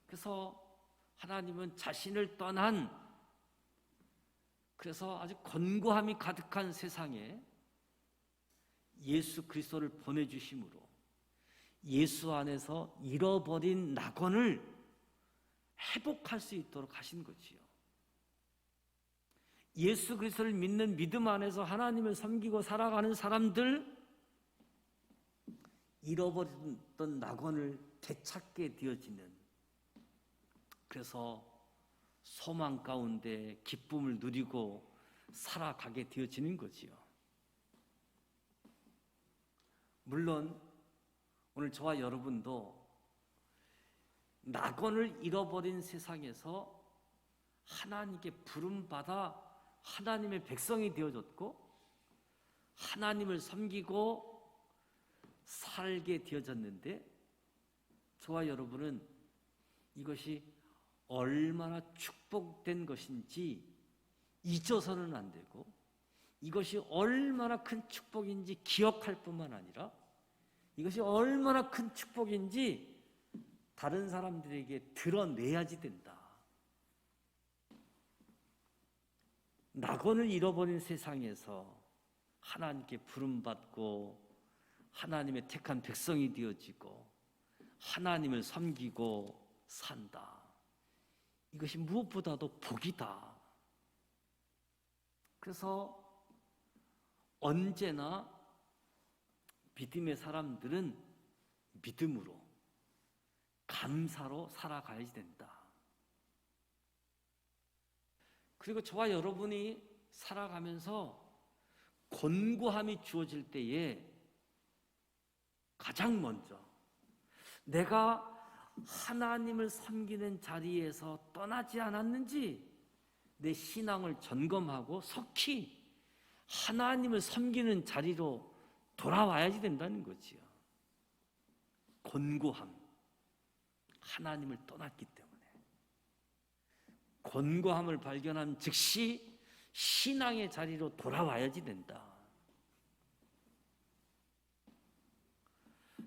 그래서 하나님은 자신을 떠난 그래서 아주 곤고함이 가득한 세상에 예수 그리스도를 보내주심으로 예수 안에서 잃어버린 낙원을 회복할 수 있도록 하신 거지요. 예수 그리스도를 믿는 믿음 안에서 하나님을 섬기고 살아가는 사람들 잃어버렸던 낙원을 되찾게 되어지는 그래서 소망 가운데 기쁨을 누리고 살아가게 되어지는 거지요. 물론 오늘 저와 여러분도 낙원을 잃어버린 세상에서 하나님께 부름받아 하나님의 백성이 되어졌고 하나님을 섬기고 살게 되어졌는데 저와 여러분은 이것이 얼마나 축복된 것인지 잊어서는 안 되고 이것이 얼마나 큰 축복인지 기억할 뿐만 아니라 이것이 얼마나 큰 축복인지 다른 사람들에게 드러내야지 된다. 낙원을 잃어버린 세상에서 하나님께 부름받고 하나님의 택한 백성이 되어지고 하나님을 섬기고 산다. 이것이 무엇보다도 복이다. 그래서 언제나 믿음의 사람들은 믿음으로 감사로 살아가야지 된다. 그리고 저와 여러분이 살아가면서 곤고함이 주어질 때에 가장 먼저 내가 하나님을 섬기는 자리에서 떠나지 않았는지 내 신앙을 점검하고 속히 하나님을 섬기는 자리로 돌아와야지 된다는 거지요. 곤고함, 하나님을 떠났기 때문에 곤고함을 발견한 즉시 신앙의 자리로 돌아와야지 된다.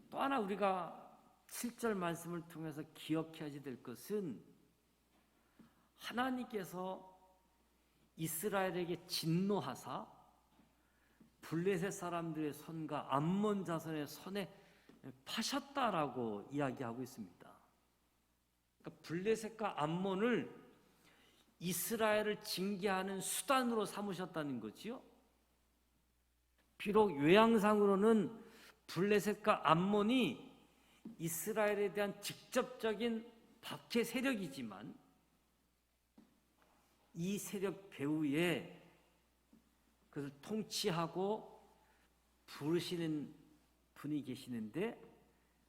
또 하나 우리가 7절 말씀을 통해서 기억해야지 될 것은 하나님께서 이스라엘에게 진노하사 블레셋 사람들의 손과 암몬 자손의 손에 파셨다라고 이야기하고 있습니다. 그러니까 블레셋과 암몬을 이스라엘을 징계하는 수단으로 삼으셨다는 거지요. 비록 외양상으로는 블레셋과 암몬이 이스라엘에 대한 직접적인 박해 세력이지만 이 세력 배후에 그것을 통치하고 부르시는 분이 계시는데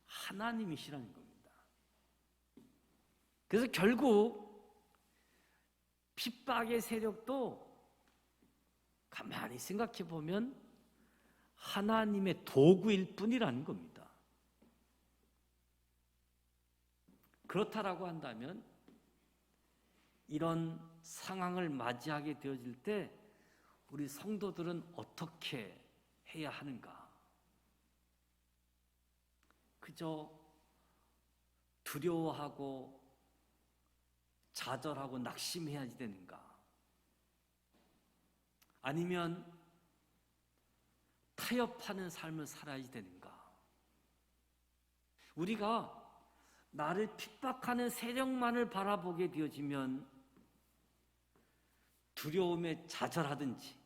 하나님이시라는 겁니다. 그래서 결국 핍박의 세력도 가만히 생각해 보면 하나님의 도구일 뿐이라는 겁니다. 그렇다라고 한다면 이런 상황을 맞이하게 되어질 때 우리 성도들은 어떻게 해야 하는가? 그저 두려워하고 좌절하고 낙심해야지 되는가? 아니면 타협하는 삶을 살아야지 되는가? 우리가 나를 핍박하는 세력만을 바라보게 되어지면 두려움에 좌절하든지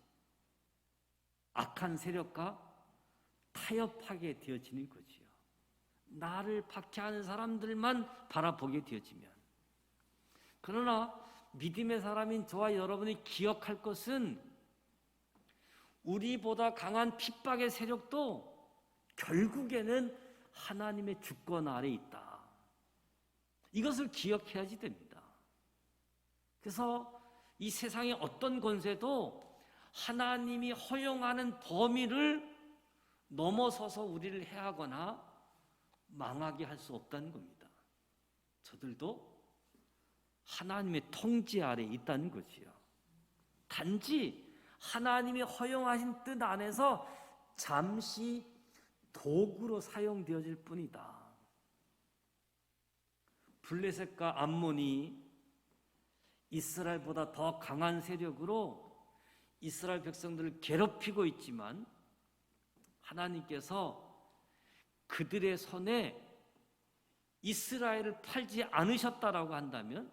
악한 세력과 타협하게 되어지는 거지요. 나를 박해하는 사람들만 바라보게 되어지면. 그러나 믿음의 사람인 저와 여러분이 기억할 것은 우리보다 강한 핍박의 세력도 결국에는 하나님의 주권 아래 있다. 이것을 기억해야지 됩니다. 그래서 이 세상의 어떤 권세도 하나님이 허용하는 범위를 넘어서서 우리를 해하거나 망하게 할 수 없다는 겁니다. 저들도 하나님의 통제 아래 있다는 거지요. 단지 하나님이 허용하신 뜻 안에서 잠시 도구로 사용되어질 뿐이다. 블레셋과 암몬이 이스라엘보다 더 강한 세력으로 이스라엘 백성들을 괴롭히고 있지만 하나님께서 그들의 손에 이스라엘을 팔지 않으셨다라고 한다면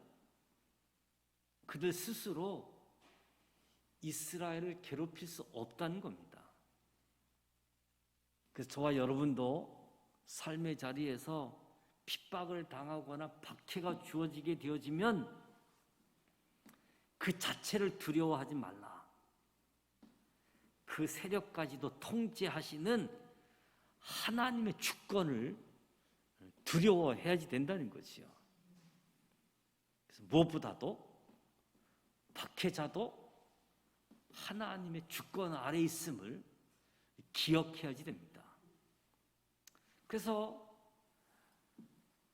그들 스스로 이스라엘을 괴롭힐 수 없다는 겁니다. 그래서 저와 여러분도 삶의 자리에서 핍박을 당하거나 박해가 주어지게 되어지면 그 자체를 두려워하지 말라. 그 세력까지도 통제하시는 하나님의 주권을 두려워해야지 된다는 거지요. 그래서 무엇보다도 박해자도 하나님의 주권 아래 있음을 기억해야지 됩니다. 그래서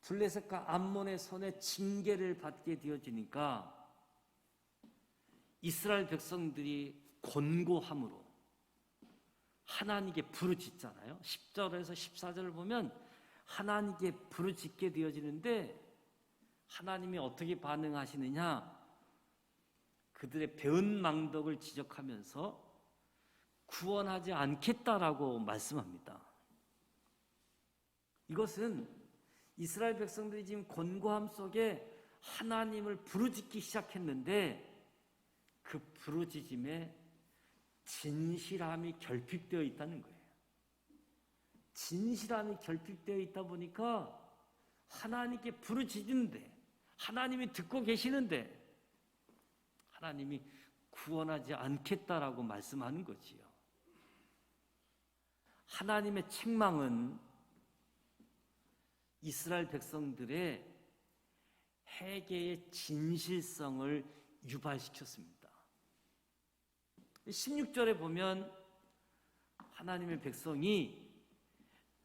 블레셋과 암몬의 손에 징계를 받게 되어지니까 이스라엘 백성들이 곤고함으로 하나님께 부르짖잖아요. 10절에서 14절을 보면 하나님께 부르짖게 되어지는데 하나님이 어떻게 반응하시느냐? 그들의 배은 망덕을 지적하면서 구원하지 않겠다라고 말씀합니다. 이것은 이스라엘 백성들이 지금 곤고함 속에 하나님을 부르짖기 시작했는데 그 부르짖음에 진실함이 결핍되어 있다는 거예요. 진실함이 결핍되어 있다 보니까 하나님께 부르짖는데 하나님이 듣고 계시는데 하나님이 구원하지 않겠다라고 말씀하는 거지요. 하나님의 책망은 이스라엘 백성들의 회개의 진실성을 유발시켰습니다. 16절에 보면 하나님의 백성이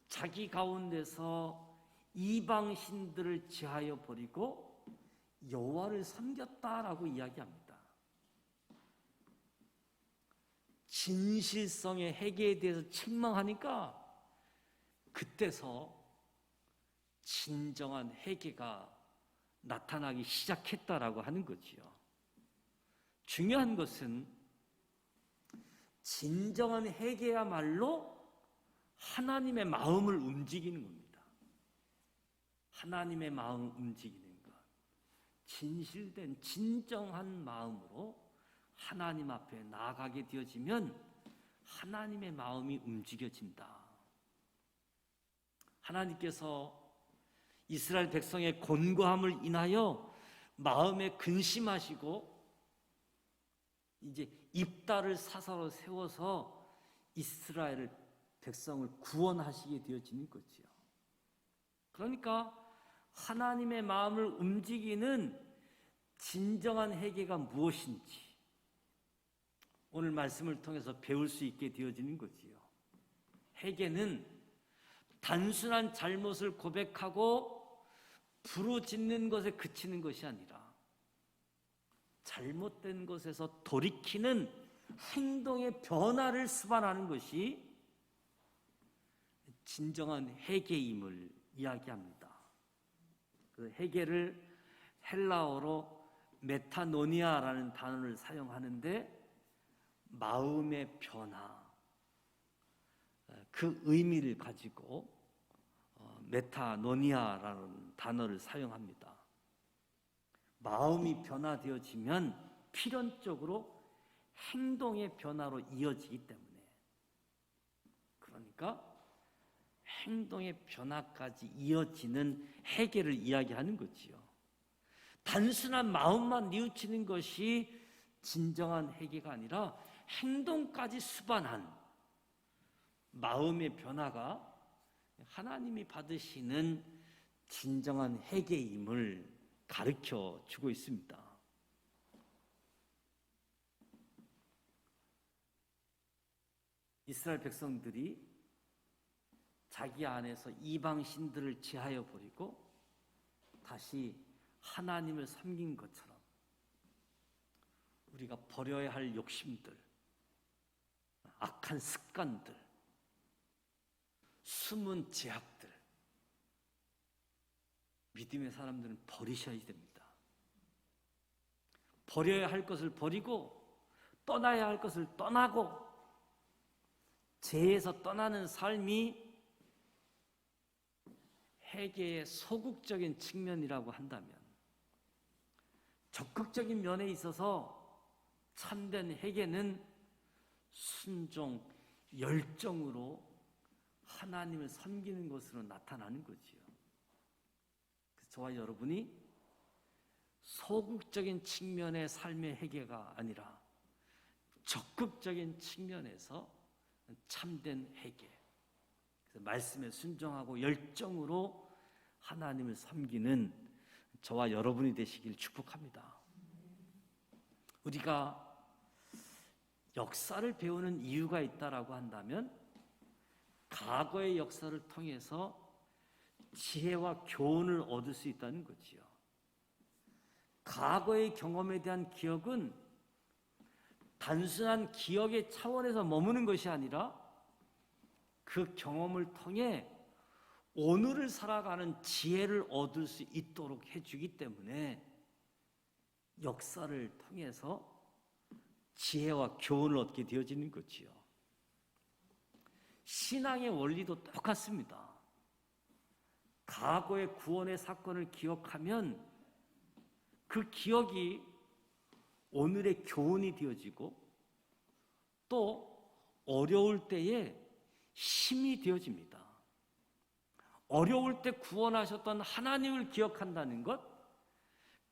자기 가운데서 이방 신들을 제하여 버리고 여호와를 섬겼다라고 이야기합니다. 진실성의 회개에 대해서 책망하니까 그때서 진정한 회개가 나타나기 시작했다라고 하는 거지요. 중요한 것은 진정한 회개야말로 하나님의 마음을 움직이는 겁니다. 하나님의 마음을 움직이는 것. 진실된 진정한 마음으로 하나님 앞에 나아가게 되어지면 하나님의 마음이 움직여진다. 하나님께서 이스라엘 백성의 곤고함을 인하여 마음에 근심하시고 이제 입다를 사사로 세워서 이스라엘 백성을 구원하시게 되어지는 거지요. 그러니까 하나님의 마음을 움직이는 진정한 회개가 무엇인지 오늘 말씀을 통해서 배울 수 있게 되어지는 거지요. 회개는 단순한 잘못을 고백하고 부르짖는 것에 그치는 것이 아니라 잘못된 것에서 돌이키는 행동의 변화를 수반하는 것이 진정한 회개임을 이야기합니다. 그 회개를 헬라어로 메타노니아라는 단어를 사용하는데 마음의 변화, 그 의미를 가지고 메타노니아라는 단어를 사용합니다. 마음이 변화되어지면 필연적으로 행동의 변화로 이어지기 때문에, 그러니까 행동의 변화까지 이어지는 회개를 이야기하는 거지요. 단순한 마음만 뉘우치는 것이 진정한 회개가 아니라 행동까지 수반한 마음의 변화가 하나님이 받으시는 진정한 회개임을 가르쳐 주고 있습니다. 이스라엘 백성들이 자기 안에서 이방 신들을 제하여 버리고 다시 하나님을 섬긴 것처럼 우리가 버려야 할 욕심들, 악한 습관들, 숨은 제약들, 믿음의 사람들은 버리셔야 됩니다. 버려야 할 것을 버리고 떠나야 할 것을 떠나고 죄에서 떠나는 삶이 회개의 소극적인 측면이라고 한다면, 적극적인 면에 있어서 참된 회개는 순종, 열정으로 하나님을 섬기는 것으로 나타나는 거지요. 저와 여러분이 소극적인 측면의 삶의 회개가 아니라 적극적인 측면에서 참된 회개, 그래서 말씀에 순종하고 열정으로 하나님을 섬기는 저와 여러분이 되시길 축복합니다. 우리가 역사를 배우는 이유가 있다라고 한다면 과거의 역사를 통해서 지혜와 교훈을 얻을 수 있다는 거지요. 과거의 경험에 대한 기억은 단순한 기억의 차원에서 머무는 것이 아니라 그 경험을 통해 오늘을 살아가는 지혜를 얻을 수 있도록 해주기 때문에 역사를 통해서 지혜와 교훈을 얻게 되어지는 거지요. 신앙의 원리도 똑같습니다. 과거의 구원의 사건을 기억하면 그 기억이 오늘의 교훈이 되어지고 또 어려울 때에 힘이 되어집니다. 어려울 때 구원하셨던 하나님을 기억한다는 것,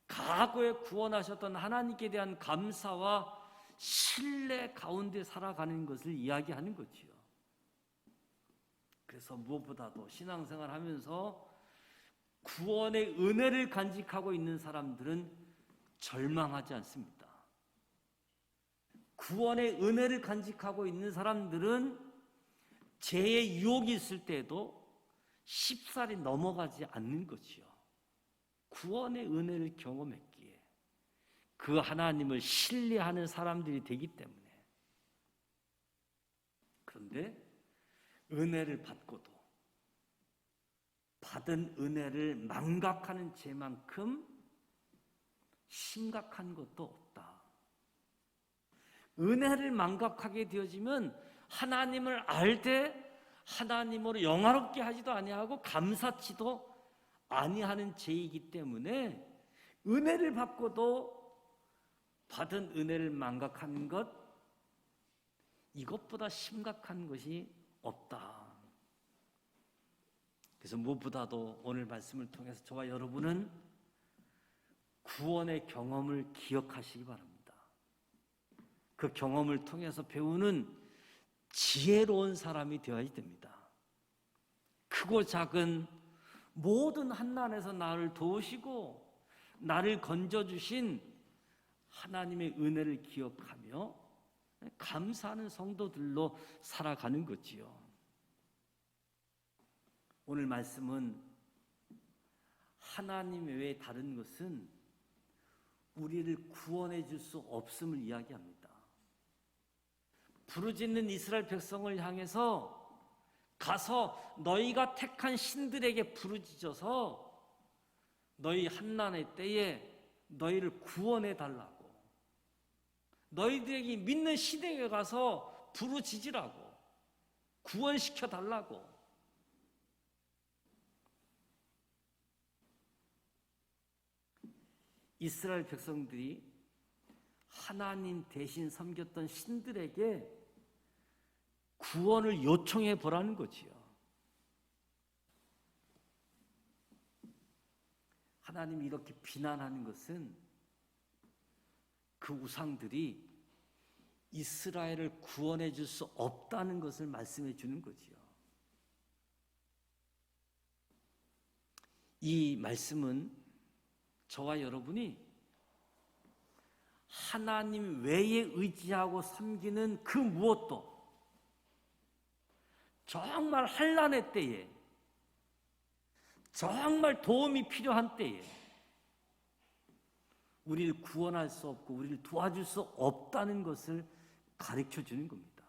과거에 구원하셨던 하나님께 대한 감사와 신뢰 가운데 살아가는 것을 이야기하는 거지요. 그래서 무엇보다도 신앙생활 하면서 구원의 은혜를 간직하고 있는 사람들은 절망하지 않습니다. 구원의 은혜를 간직하고 있는 사람들은 죄의 유혹이 있을 때도 쉽사리 넘어가지 않는 것이요. 구원의 은혜를 경험했기에 그 하나님을 신뢰하는 사람들이 되기 때문에. 그런데 은혜를 받고도 받은 은혜를 망각하는 죄만큼 심각한 것도 없다. 은혜를 망각하게 되어지면 하나님을 알되 하나님으로 영화롭게 하지도 아니하고 감사치도 아니하는 죄이기 때문에 은혜를 받고도 받은 은혜를 망각하는 것, 이것보다 심각한 것이 없다. 그래서 무엇보다도 오늘 말씀을 통해서 저와 여러분은 구원의 경험을 기억하시기 바랍니다. 그 경험을 통해서 배우는 지혜로운 사람이 되어야 됩니다. 크고 작은 모든 환난에서 나를 도우시고 나를 건져주신 하나님의 은혜를 기억하며 감사하는 성도들로 살아가는 거지요. 오늘 말씀은 하나님 외에 다른 것은 우리를 구원해 줄 수 없음을 이야기합니다. 부르짖는 이스라엘 백성을 향해서 가서 너희가 택한 신들에게 부르짖어서 너희 환난의 때에 너희를 구원해 달라고, 너희들에게 믿는 신에게 가서 부르짖으라고, 구원시켜 달라고. 이스라엘 백성들이 하나님 대신 섬겼던 신들에게 구원을 요청해 보라는 거지요. 하나님이 이렇게 비난하는 것은 그 우상들이 이스라엘을 구원해 줄 수 없다는 것을 말씀해 주는 거지요. 이 말씀은 저와 여러분이 하나님 외에 의지하고 섬기는 그 무엇도 정말 환난의 때에, 정말 도움이 필요한 때에 우리를 구원할 수 없고 우리를 도와줄 수 없다는 것을 가르쳐 주는 겁니다.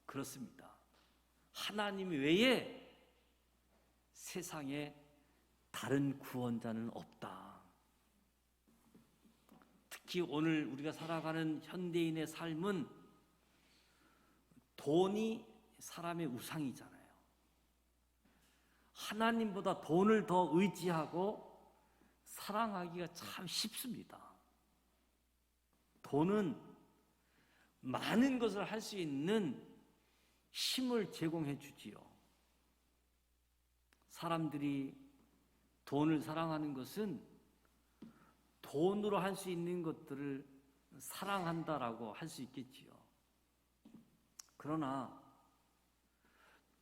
그렇습니다. 하나님 외에 세상에 다른 구원자는 없다. 특히 오늘 우리가 살아가는 현대인의 삶은 돈이 사람의 우상이잖아요. 하나님보다 돈을 더 의지하고 사랑하기가 참 쉽습니다. 돈은 많은 것을 할 수 있는 힘을 제공해 주지요. 사람들이 돈을 사랑하는 것은 돈으로 할 수 있는 것들을 사랑한다라고 할 수 있겠지요. 그러나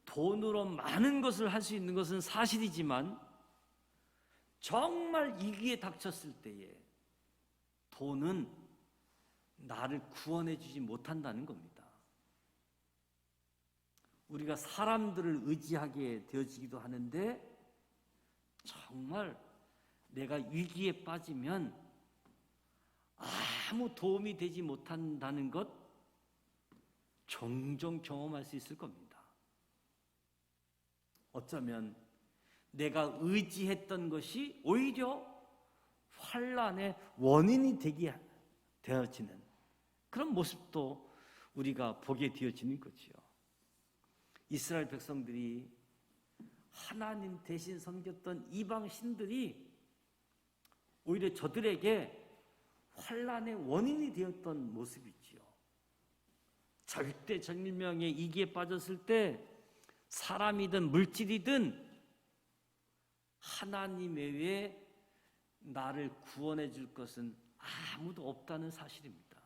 돈으로 많은 것을 할 수 있는 것은 사실이지만 정말 위기에 닥쳤을 때에 돈은 나를 구원해 주지 못한다는 겁니다. 우리가 사람들을 의지하게 되어지기도 하는데 정말 내가 위기에 빠지면 아무 도움이 되지 못한다는 것 종종 경험할 수 있을 겁니다. 어쩌면 내가 의지했던 것이 오히려 환난의 원인이 되게 되어지는 그런 모습도 우리가 보게 되어지는 거지요. 이스라엘 백성들이 하나님 대신 섬겼던 이방 신들이 오히려 저들에게 환난의 원인이 되었던 모습이지요. 절대절명의 이기에 빠졌을 때 사람이든 물질이든 하나님 외에 나를 구원해 줄 것은 아무도 없다는 사실입니다.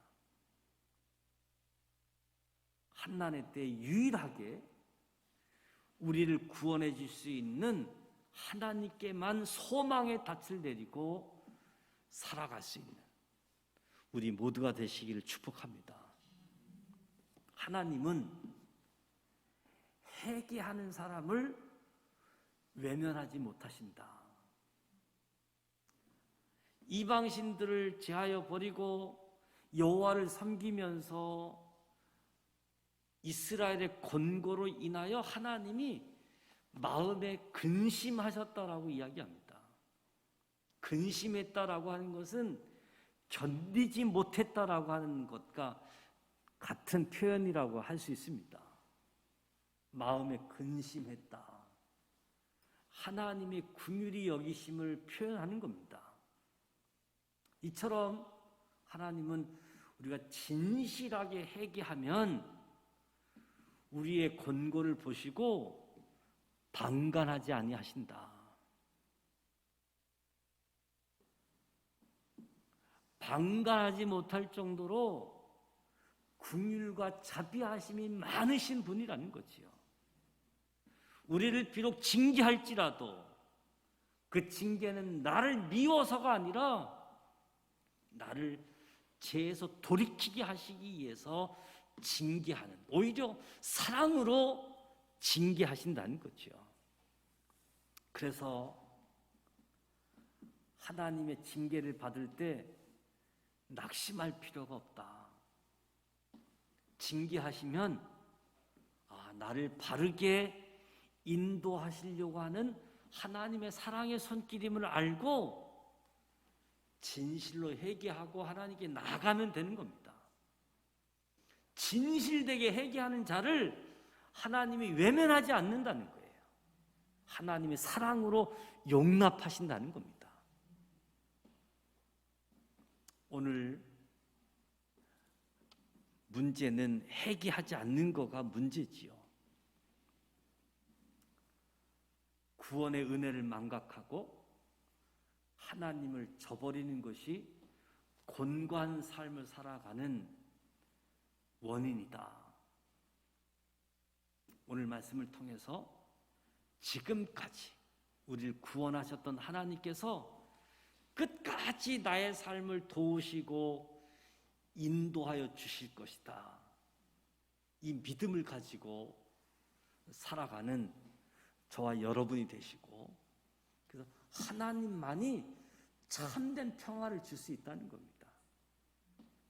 환난의 때 유일하게 우리를 구원해 줄 수 있는 하나님께만 소망의 닻을 내리고 살아갈 수 있는 우리 모두가 되시기를 축복합니다. 하나님은 회개하는 사람을 외면하지 못하신다. 이방신들을 제하여 버리고 여호와를 섬기면서 이스라엘의 권고로 인하여 하나님이 마음에 근심하셨다라고 이야기합니다. 근심했다라고 하는 것은 견디지 못했다라고 하는 것과 같은 표현이라고 할 수 있습니다. 마음에 근심했다. 하나님의 긍휼히 여기심을 표현하는 겁니다. 이처럼 하나님은 우리가 진실하게 회개하면 우리의 권고를 보시고 방관하지 아니하신다. 방관하지 못할 정도로 긍휼과 자비하심이 많으신 분이라는 거지요. 우리를 비록 징계할지라도 그 징계는 나를 미워서가 아니라 나를 죄에서 돌이키게 하시기 위해서 징계하는, 오히려 사랑으로 징계하신다는 거죠. 그래서 하나님의 징계를 받을 때 낙심할 필요가 없다. 징계하시면 나를 바르게 인도하시려고 하는 하나님의 사랑의 손길임을 알고 진실로 회개하고 하나님께 나아가면 되는 겁니다. 진실되게 회개하는 자를 하나님이 외면하지 않는다는 거예요. 하나님의 사랑으로 용납하신다는 겁니다. 오늘 문제는 회개하지 않는 거가 문제지요. 구원의 은혜를 망각하고 하나님을 저버리는 것이 곤고한 삶을 살아가는 원인이다. 오늘 말씀을 통해서 지금까지 우리를 구원하셨던 하나님께서 끝까지 나의 삶을 도우시고 인도하여 주실 것이다. 이 믿음을 가지고 살아가는 저와 여러분이 되시고, 그래서 하나님만이 참된 평화를 줄 수 있다는 겁니다.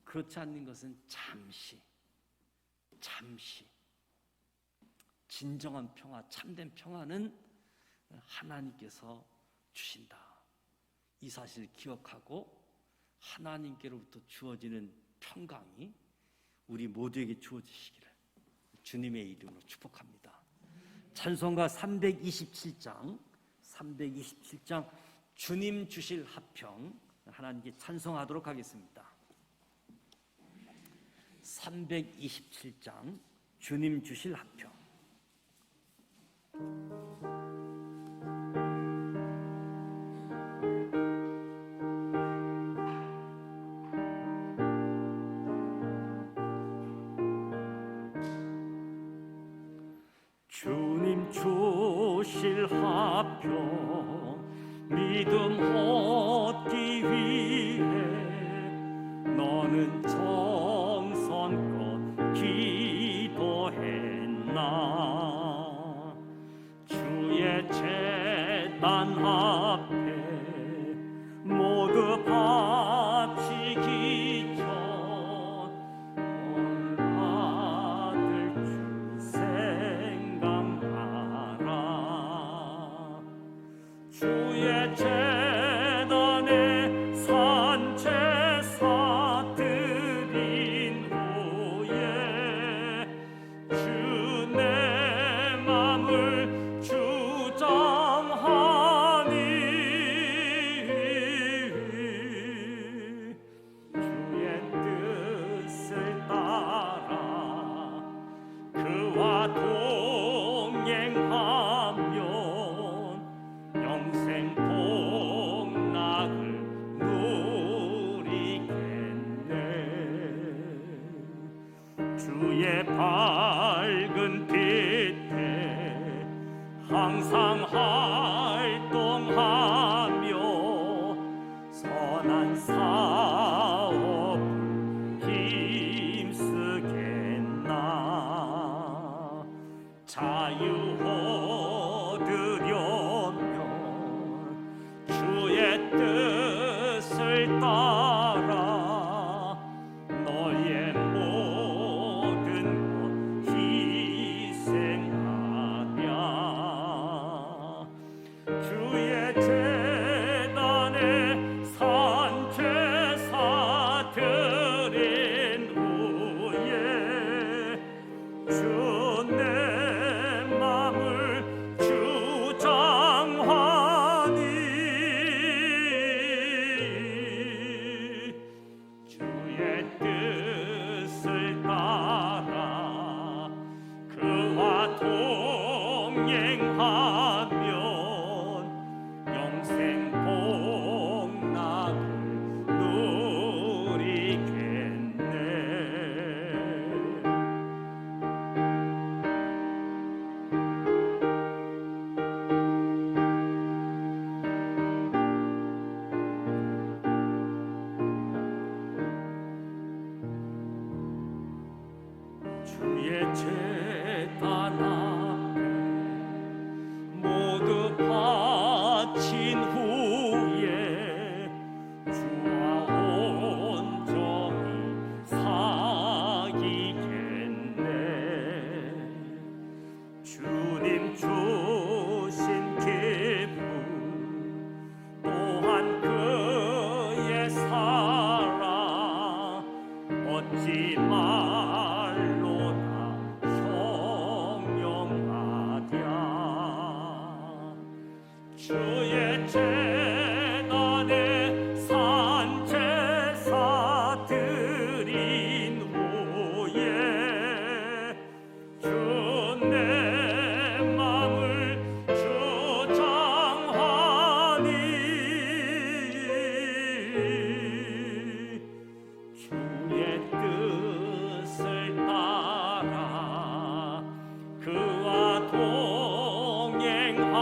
그렇지 않는 것은 잠시 진정한 평화, 참된 평화는 하나님께서 주신다. 이 사실을 기억하고 하나님께로부터 주어지는 평강이 우리 모두에게 주어지시기를 주님의 이름으로 축복합니다. 찬송가 327장 주님 주실 화평 하나님께 찬송하도록 하겠습니다. 327장 주님 주실 화평. 주님 주실 화평 믿음 얻기 위해 너는 정성껏 기도했나. 주의 제단 앞에 모두 바치기 전 받을 주 생각하라. 주의 제단에 산제사 드린 후에 주 내 맘을 주장하니 주의 뜻을 따라 그와 동행하면 영생 복락을 누리겠네. 주의 밝은 빛에 항상 활동하며 선한 사업을 힘쓰겠나. 자유 얻으려면 주의 뜻을 따라 너의 모든 것 희생하랴. 주의 제단에 산제사 드린 후에 주 내 맘을 주장하니 말로다 형용하랴. 주의 재단에 산제사 드린 후에 주 내 맘을 주장하니 주의 뜻을 따라 그와 동행하며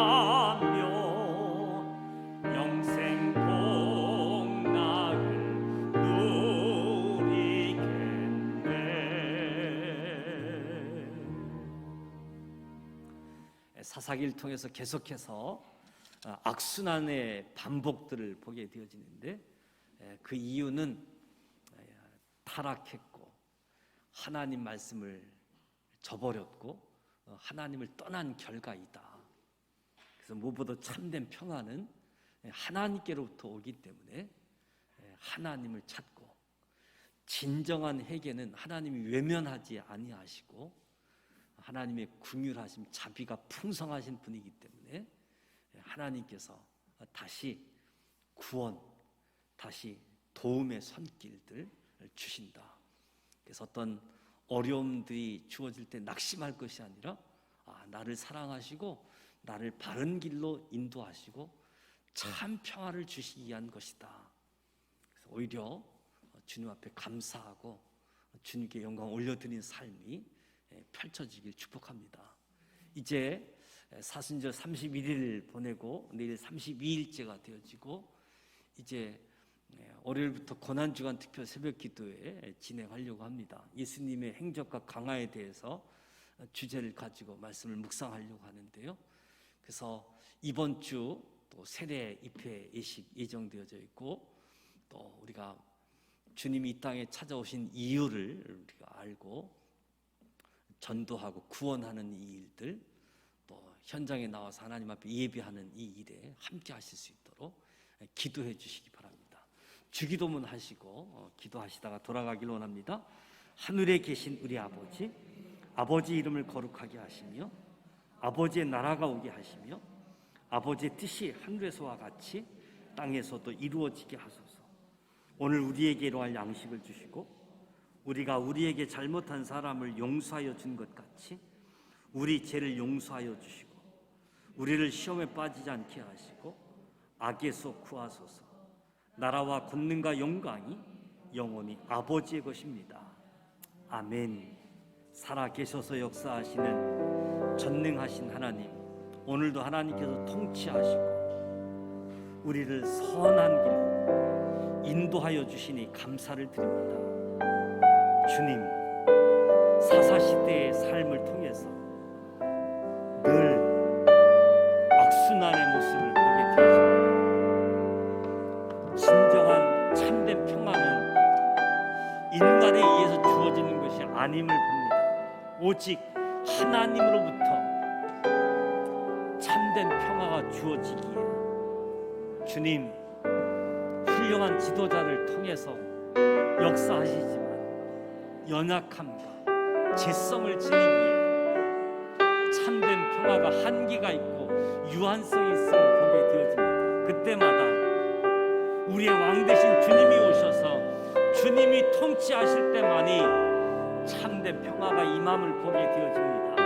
영생 복락을 누리겠네. 사사기를 통해서 계속해서 악순환의 반복들을 보게 되어지는데, 그 이유는 타락했고 하나님 말씀을 저버렸고 하나님을 떠난 결과이다. 그래서 무엇보다 참된 평안은 하나님께로부터 오기 때문에 하나님을 찾고, 진정한 회개는 하나님이 외면하지 아니하시고 하나님의 긍휼하심, 자비가 풍성하신 분이기 때문에 하나님께서 다시 구원, 다시 도움의 손길들 주신다. 그래서 어떤 어려움들이 주어질 때 낙심할 것이 아니라 나를 사랑하시고 나를 바른 길로 인도하시고 참 평화를 주시기 위한 것이다. 그래서 오히려 주님 앞에 감사하고 주님께 영광 올려드리는 삶이 펼쳐지길 축복합니다. 이제 사순절 31일 보내고 내일 32일째가 되어지고, 이제 월요일부터 고난주간 특별 새벽 기도회 진행하려고 합니다. 예수님의 행적과 강화에 대해서 주제를 가지고 말씀을 묵상하려고 하는데요. 그래서 이번 주 또 세례 입회 예식 예정되어져 있고, 또 우리가 주님이 이 땅에 찾아오신 이유를 우리가 알고 전도하고 구원하는 이 일들, 또 현장에 나와서 하나님 앞에 예배하는 이 일에 함께 하실 수 있도록 기도해 주시기 바랍니다. 주기도문 하시고 기도하시다가 돌아가길 원합니다. 하늘에 계신 우리 아버지, 아버지 이름을 거룩하게 하시며 아버지의 나라가 오게 하시며 아버지의 뜻이 하늘에서와 같이 땅에서도 이루어지게 하소서. 오늘 우리에게 이러할 양식을 주시고 우리가 우리에게 잘못한 사람을 용서하여 준 것 같이 우리 죄를 용서하여 주시고 우리를 시험에 빠지지 않게 하시고 악에서 구하소서. 나라와 권능과 영광이 영원히 아버지의 것입니다. 아멘. 살아계셔서 역사하시는 전능하신 하나님, 오늘도 하나님께서 통치하시고 우리를 선한 길로 인도하여 주시니 감사를 드립니다. 주님, 사사시대의 삶을 통해서 늘 악순환의 모습을 보게 되었습니다. 진정한 참된 평안은 인간에 의해서 주어지는 것이 아님을 봅니다. 오직 하나님으로부터 참된 평화가 주어지기에 주님, 훌륭한 지도자를 통해서 역사하시지만 연약함과 죄성을 지니기에 참된 평화가 한계가 있고 유한성이 있음을 보게 되어집니다. 그때마다 우리의 왕 되신 주님이 오셔서 주님이 통치하실 때만이 참된 평화가 임함을 보게 되어집니다.